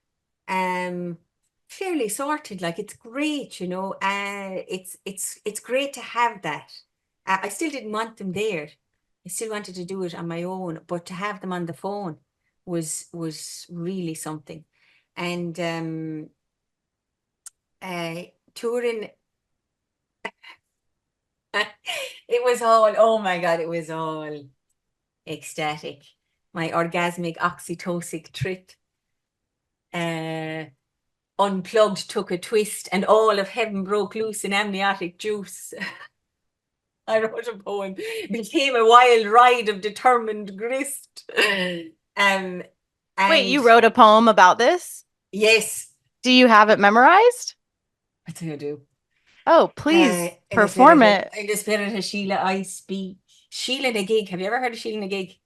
fairly sorted. Like, it's great, you know. It's great to have that. I still didn't want them there. I still wanted to do it on my own, but to have them on the phone was really something. And touring, it was all, oh my God, it was all ecstatic. My orgasmic oxytocic trip unplugged, took a twist, and all of heaven broke loose in amniotic juice. I wrote a poem, became a wild ride of determined grist. Wait, you wrote a poem about this? Yes. Do you have it memorized? I think I do. Oh, please perform it. In the spirit of Sheila, I speak. Sheila Nagig. Have you ever heard of Sheila Nagig?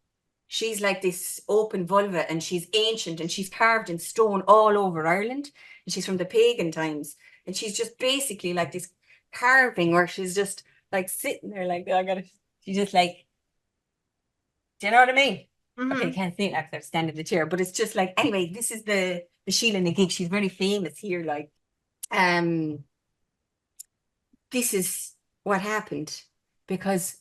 She's like this open vulva, and she's ancient, and she's carved in stone all over Ireland. And she's from the pagan times. And she's just basically like this carving where she's just like sitting there like, she's just like, do you know what I mean? Okay, I can't see it after I stand in the chair, but it's just like, anyway, this is the Sheila Nagig. She's very famous here. Like, this is what happened, because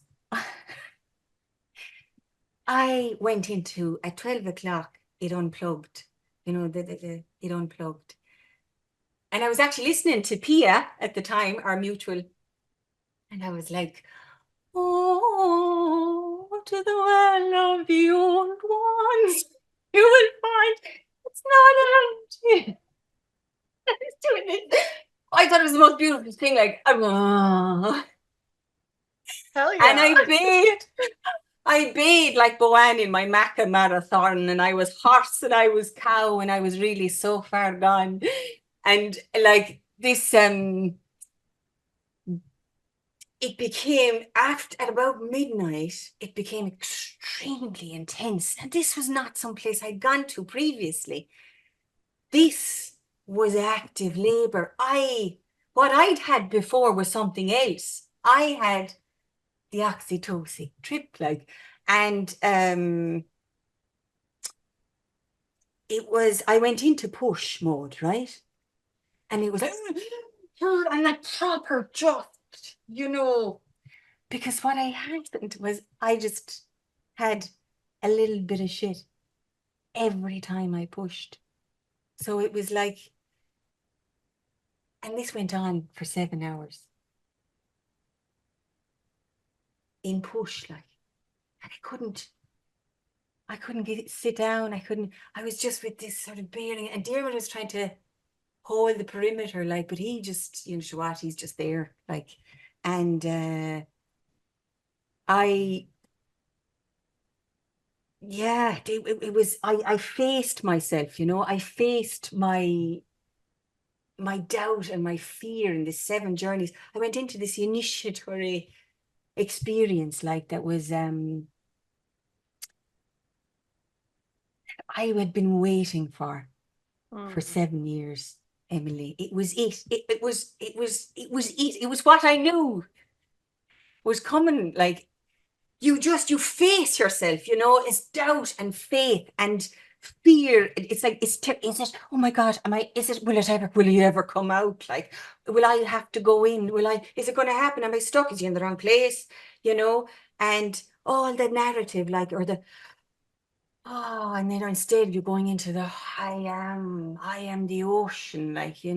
I went into at 12 o'clock, it unplugged, you know, it unplugged. And I was actually listening to Pia at the time, our mutual, and I was like, oh, to the well of the old ones, you will find it's not empty. I was doing it. I thought it was the most beautiful thing, like, oh. Hell yeah. And I bathed like Boan in my Maca marathon, and I was horse and I was cow, and I was really so far gone. And like this, it became at about midnight, it became extremely intense. And this was not someplace I'd gone to previously. This was active labor. What I'd had before was something else. I had the oxytocin trip, like, And I went into push mode, right? And it was like, and like proper just, because what I happened was I just had a little bit of shit every time I pushed. So it was like, and this went on for 7 hours in push, like, and I couldn't sit down. I was just with this sort of bearing, and Dermot was trying to hold the perimeter, like, but he just, Shawati's just there, like, and it was, I faced myself, I faced my doubt and my fear in the 7 journeys. I went into this initiatory experience, like, that was, I had been waiting for 7 years, Emily. It was it was what I knew was coming. Like, you face yourself, it's doubt and faith and fear. It's like, is it, oh my God, will it ever come out? Like, will I have to go in? Is it going to happen? Am I stuck? Is he in the wrong place? And all the narrative, like, or the, oh, and then instead you're going into the, I am the ocean, like, this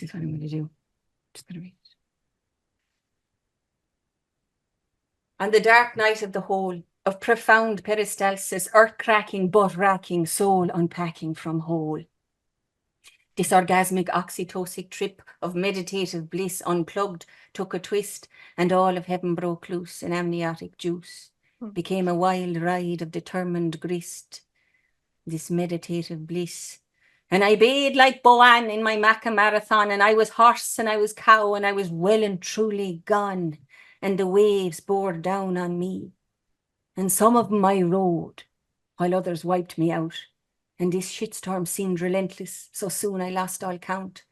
is what I'm going to do. Just going to read. On the dark night of the whole, of profound peristalsis, earth-cracking, butt-racking, soul unpacking from whole. This orgasmic oxytocic trip of meditative bliss unplugged took a twist, and all of heaven broke loose in amniotic juice. Became a wild ride of determined grist, this meditative bliss. And I bayed like Boan in my Maca marathon, and I was horse and I was cow, and I was well and truly gone, and the waves bore down on me. And some of them I rode, while others wiped me out. And this shitstorm seemed relentless, so soon I lost all count,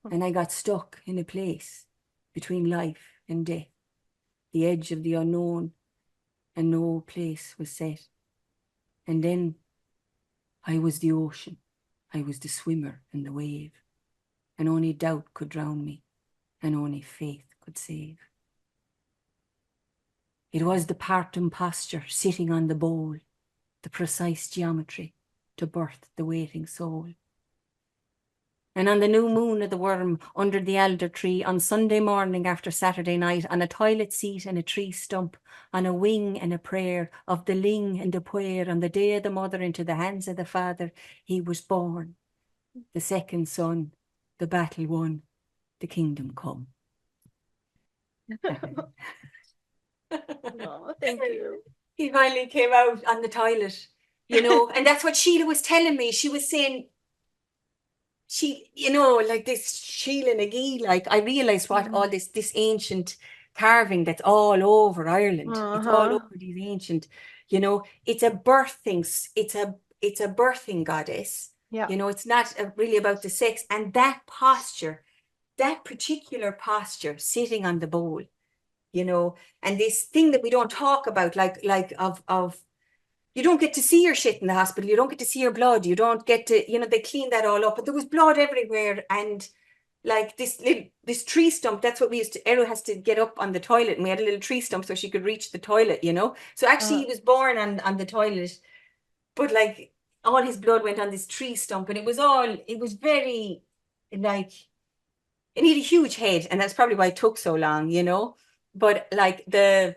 and I got stuck in a place between life and death, the edge of the unknown, and no place was set. And then I was the ocean, I was the swimmer and the wave, and only doubt could drown me, and only faith could save. It was the partum posture sitting on the bowl, the precise geometry to birth the waiting soul. And on the new moon of the worm, under the alder tree, on Sunday morning after Saturday night, on a toilet seat and a tree stump, on a wing and a prayer of the ling and the puer, on the day of the mother into the hands of the father, he was born, the second son, the battle won, the kingdom come. Oh, thank you. He finally came out on the toilet, and that's what Sheila was telling me. She was saying, like this Sheila Nagee, like, I realised what all this ancient carving that's all over Ireland. It's all over these ancient, it's a birthing, it's a birthing goddess. Yeah. It's not really about the sex. And that posture, that particular posture, sitting on the bowl, and this thing that we don't talk about, like of you don't get to see your shit in the hospital. You don't get to see your blood. You don't get to, they clean that all up. But there was blood everywhere. And like this tree stump, that's what we used to, Eru has to get up on the toilet. And we had a little tree stump so she could reach the toilet, So actually he was born on the toilet. But like all his blood went on this tree stump. And it was very like, it needed a huge head. And that's probably why it took so long, But like this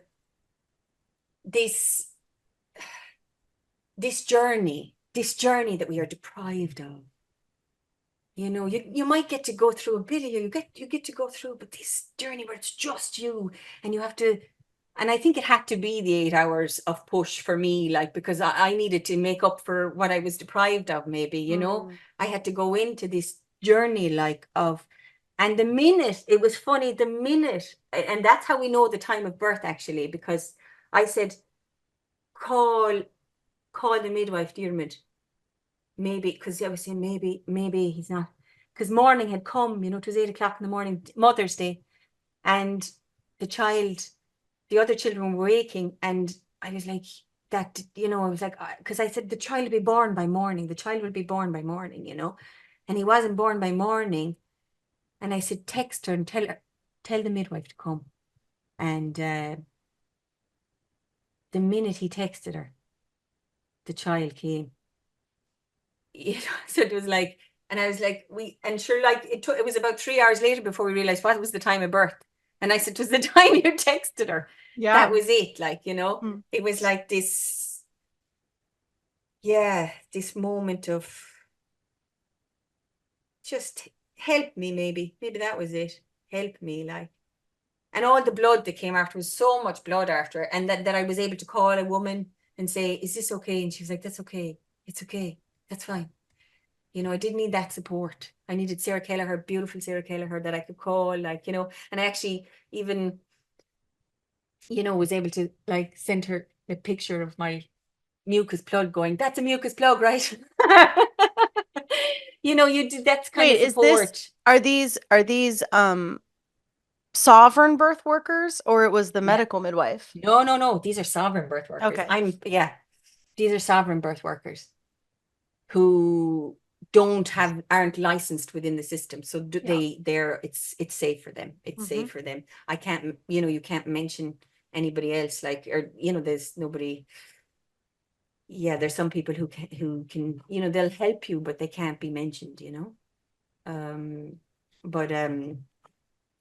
journey that we are deprived of, you might get to go through a bit of you get to go through, but this journey where it's just you, and you have to, and I think it had to be the 8 hours of push for me, like, because I needed to make up for what I was deprived of, maybe, I had to go into this journey, like, and the minute, it was funny, and that's how we know the time of birth, actually, because I said, call the midwife, Dermot. Maybe, because I was saying maybe he's not, because morning had come, it was 8 o'clock in the morning, Mother's Day, And the other children were waking, and I was like, that, I was like, because I said, the child will be born by morning, the child will be born by morning, and he wasn't born by morning. And I said, text her and tell the midwife to come. And the minute he texted her, the child came. So it was like, and I was like, and sure, like it was about 3 hours later before we realized what was the time of birth. And I said, it was the time you texted her. Yeah. That was it. Like, it was like this, this moment of just help me, maybe that was it. Help me, like. And all the blood that came after, was so much blood after, and that I was able to call a woman and say, is this okay? And she was like, that's okay. It's okay. That's fine. I did need that support. I needed Sarah Kelleher, beautiful Sarah Kelleher, that I could call, like, and I actually even, was able to like send her a picture of my mucus plug going, that's a mucus plug, right? You did, that's kind Wait, of support. are these sovereign birth workers, or it was the Yeah. medical midwife? No. These are sovereign birth workers. Okay. These are sovereign birth workers who aren't licensed within the system. So it's safe for them. It's safe for them. I can't, you can't mention anybody else, like, or, there's nobody. Yeah, there's some people who can, they'll help you, but they can't be mentioned, but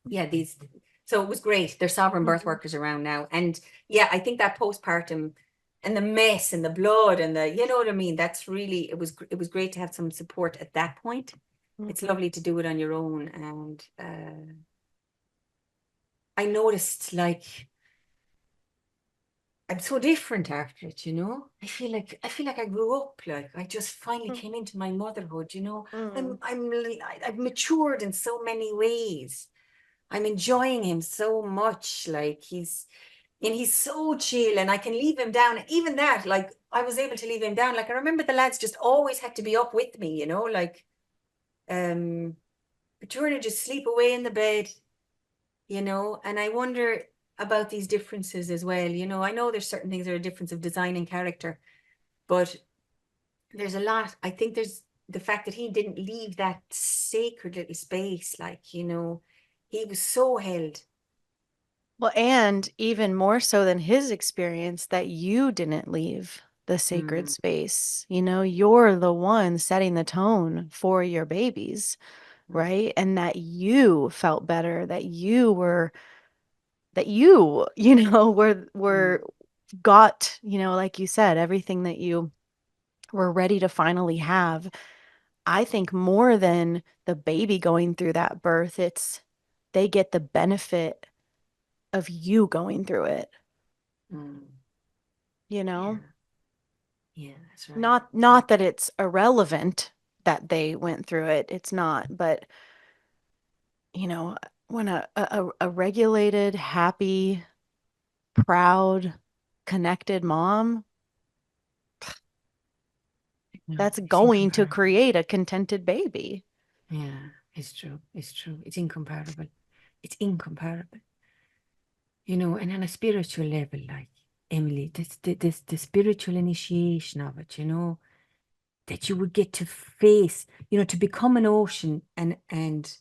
yeah, so it was great. There's sovereign birth workers around now. And yeah, I think that postpartum and the mess and the blood and you know what I mean? That's really, it was great to have some support at that point. It's lovely to do it on your own. And I noticed, like, I'm so different after it, I feel like I grew up, like I just finally came into my motherhood, I've matured in so many ways. I'm enjoying him so much. Like he's so chill, and I can leave him down. Even that, like I was able to leave him down. Like I remember the lads just always had to be up with me, like but Jordan just sleep away in the bed, and I wonder about these differences as well. I know there's certain things that are a difference of design and character, but there's a lot. I think there's the fact that he didn't leave that sacred little space, like, he was so held. Well, and even more so than his experience, that you didn't leave the sacred space. You're the one setting the tone for your babies, right? And that you felt better, that you were, were got, like you said, everything that you were ready to finally have. I think more than the baby going through that birth, it's they get the benefit of you going through it. Yeah, that's right. Not that it's irrelevant that they went through it. It's not, but when a regulated, happy, proud, connected mom, that's going to create a contented baby. Yeah, it's true. It's true. It's incomparable. It's incomparable. And on a spiritual level, like, Emily, the spiritual initiation of it, that you would get to face, to become an ocean and and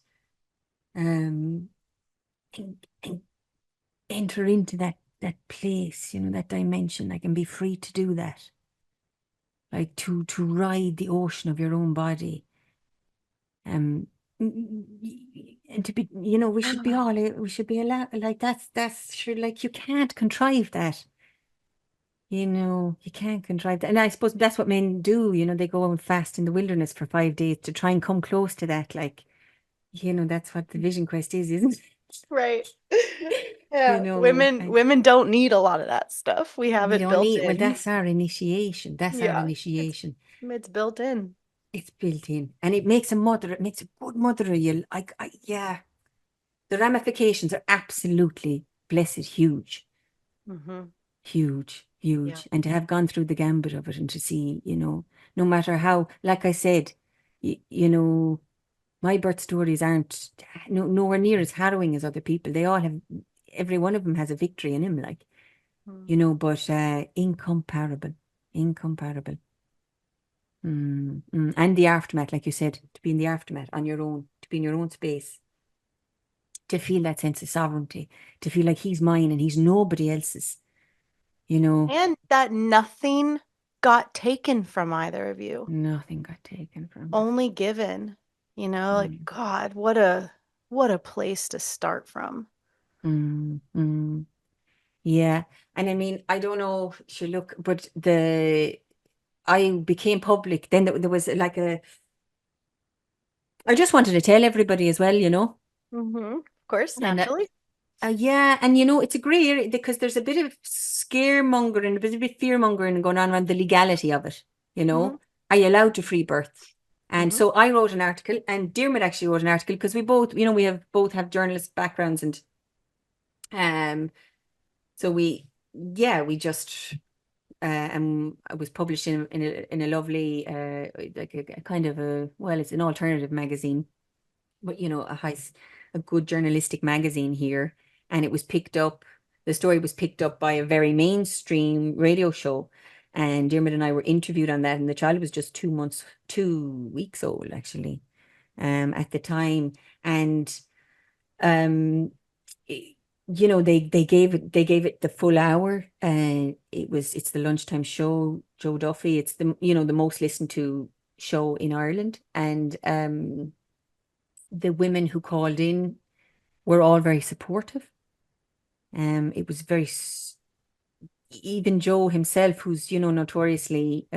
enter into that place, that dimension, like, and be free to do that. Like to ride the ocean of your own body. And to be, we should be allowed, like, that's sure, like, you can't contrive that. You can't contrive that. And I suppose that's what men do, they go and fast in the wilderness for 5 days to try and come close to that. Like, that's what the vision quest is, isn't it? Right. Yeah. Women Women don't need a lot of that stuff. We have it built in. Well, that's our initiation. That's our initiation. It's built in. It's built in, and it makes a good mother of you. Yeah, the ramifications are absolutely blessed, huge, huge. Yeah. And to have gone through the gambit of it, and to see, no matter how, like I said, My birth stories aren't nowhere near as harrowing as other people. They all have, every one of them has a victory in him, like, but incomparable, incomparable. And the aftermath, like you said, to be in the aftermath on your own, to be in your own space, to feel that sense of sovereignty, to feel like he's mine and he's nobody else's, And that nothing got taken from either of you. Nothing got taken from us. Only given. Like, God, what a place to start from. Yeah. And I mean, I don't know, sure, look, but I became public. Then there was like I just wanted to tell everybody as well, Of course, And naturally. yeah, and it's a grey area because there's a bit of scaremongering, a bit of fear mongering going on around the legality of it. Are you allowed to free birth? And so I wrote an article, and Dermot actually wrote an article because we both, both have journalist backgrounds, and so we just it was published in a lovely like a kind of it's an alternative magazine, but a good journalistic magazine here, and it was picked up. The story was picked up by a very mainstream radio show, and Dermot and I were interviewed on that, and the child was just 2 weeks old actually, at the time, and they gave it the full hour, and it's the lunchtime show. Joe Duffy, it's the most listened to show in Ireland, and the women who called in were all very supportive. It was very, even Joe himself, who's, notoriously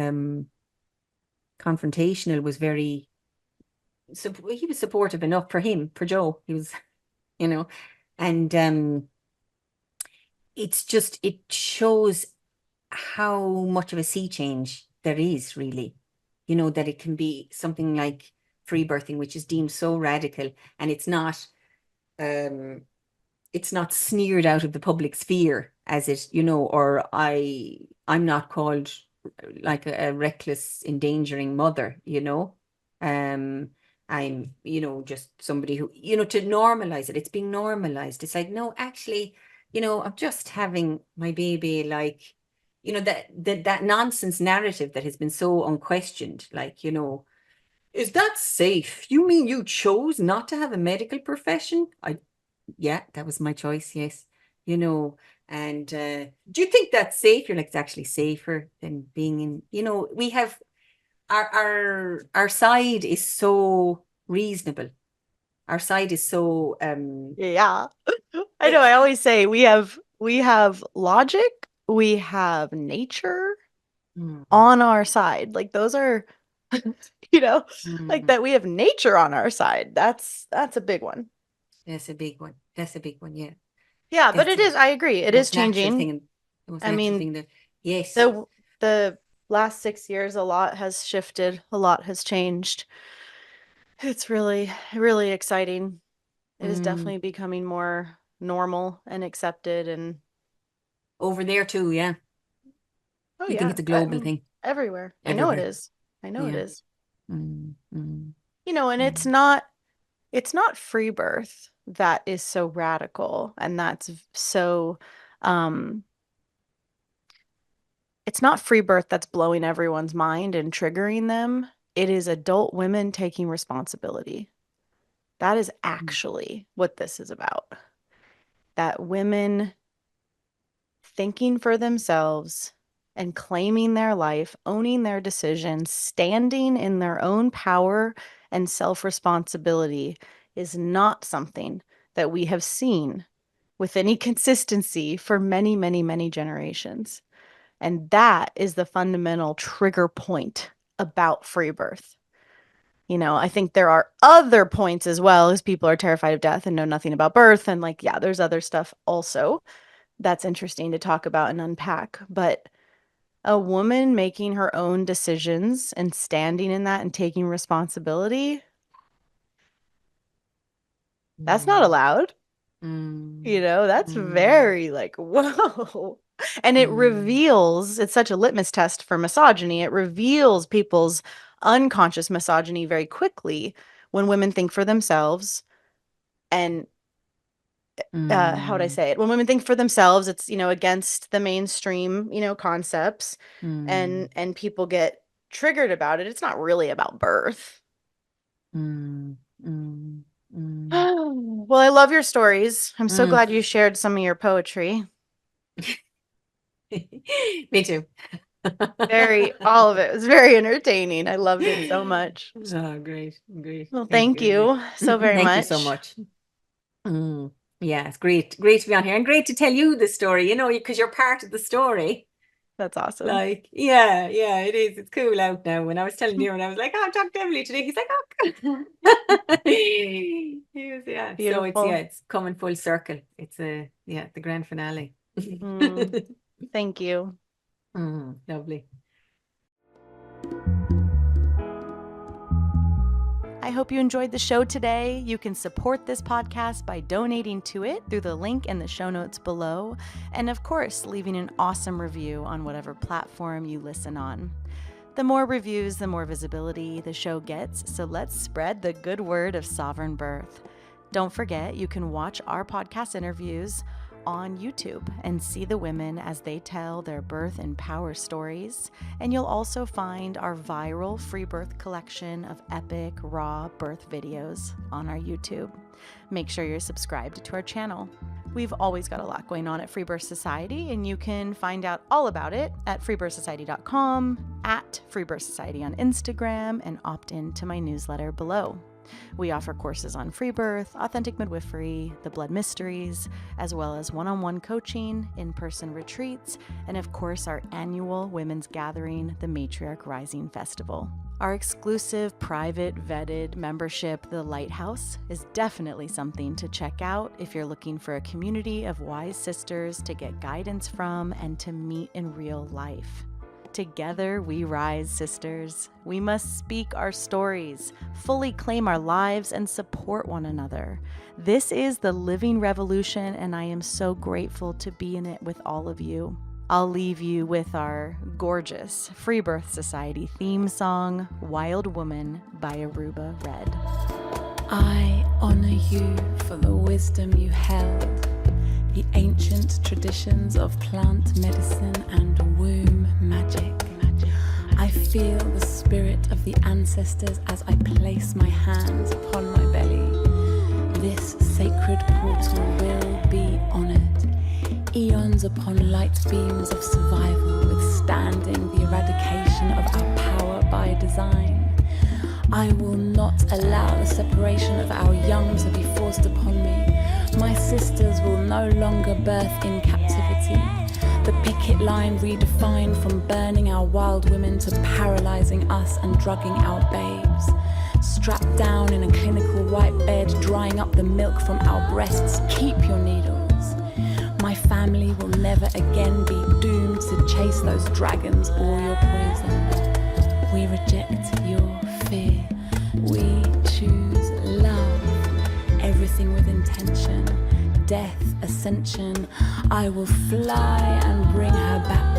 confrontational, was very, he was supportive enough for Joe. He was, and it shows how much of a sea change there is, really, that it can be something like free birthing, which is deemed so radical, and it's not sneered out of the public sphere as it, or I'm not called like a reckless endangering mother, I'm, just somebody who, to normalize it. It's being normalized. It's like, no, actually, I'm just having my baby, like, that nonsense narrative that has been so unquestioned, like, is that safe? You mean you chose not to have a medical profession? Yeah, that was my choice, yes. And do you think that's safe? You're like, it's actually safer than being in, we have our side is so reasonable. Our side is so Yeah. I know. I always say we have logic, we have nature on our side. Like those are, like that we have nature on our side. That's a big one. That's a big one. That's a big one, yeah. Yeah, but it is, I agree. It is changing. I mean, yes. The last 6 years, a lot has shifted, a lot has changed. It's really, really exciting. It is definitely becoming more normal and accepted, and over there too, yeah. oh You yeah, think it's a global thing? Everywhere. I know it is. I know it is. And it's not free birth that is so radical, and that's so it's not free birth that's blowing everyone's mind and triggering them. It is adult women taking responsibility. That is actually what this is about. That women thinking for themselves and claiming their life, owning their decisions, standing in their own power and self-responsibility is not something that we have seen with any consistency for many, many, many generations. And that is the fundamental trigger point about free birth. I think there are other points as well, as people are terrified of death and know nothing about birth. And like, yeah, there's other stuff also that's interesting to talk about and unpack. But a woman making her own decisions and standing in that and taking responsibility, that's not allowed. That's very like, whoa. And it reveals, it's such a litmus test for misogyny. It reveals people's unconscious misogyny very quickly when women think for themselves and how would I say it? When women think for themselves, it's, against the mainstream, concepts and people get triggered about it. It's not really about birth. Well, I love your stories. I'm so glad you shared some of your poetry. Me too. All of it was very entertaining. I loved it so much. Oh, great. Well, thank you so very much. Thank you so much. Yeah, it's great to be on here and great to tell you the story, because you're part of the story. That's awesome. Yeah, it is. It's cool out now. When I was telling you, and I was like, "Oh, I'm talking to Emily today," he's like, "Oh," he was, yeah. Beautiful. So it's coming full circle. It's the grand finale. Thank you. Lovely. I hope you enjoyed the show today. You can support this podcast by donating to it through the link in the show notes below. And of course, leaving an awesome review on whatever platform you listen on. The more reviews, the more visibility the show gets. So let's spread the good word of sovereign birth. Don't forget, you can watch our podcast interviews on YouTube and see the women as they tell their birth and power stories. And you'll also find our viral free birth collection of epic raw birth videos on our YouTube. Make sure you're subscribed to our channel. We've always got a lot going on at Freebirth Society, and you can find out all about it at freebirthsociety.com, at Freebirth Society on Instagram, and opt in to my newsletter below. We offer courses on free birth, authentic midwifery, the blood mysteries, as well as one-on-one coaching, in-person retreats, and of course our annual women's gathering, the Matriarch Rising Festival. Our exclusive, private, vetted membership, The Lighthouse, is definitely something to check out if you're looking for a community of wise sisters to get guidance from and to meet in real life. Together we rise, sisters. We must speak our stories, fully claim our lives, and support one another. This is the living revolution, and I am so grateful to be in it with all of you. I'll leave you with our gorgeous Freebirth Society theme song, Wild Woman by Aruba Red. I honor you for the wisdom you held, the ancient traditions of plant medicine and womb magic. I feel the spirit of the ancestors as I place my hands upon my belly. This sacred portal will be honored. Eons upon light beams of survival, withstanding the eradication of our power by design. I will not allow the separation of our young to be forced upon me. My sisters will no longer birth in captivity. The picket line redefined from burning our wild women to paralyzing us and drugging our babes. Strapped down in a clinical white bed, drying up the milk from our breasts. Keep your needles. My family will never again be doomed to chase those dragons or your poison. We reject your fear. We choose love. Everything with intention. Death, ascension. I will fly and bring her back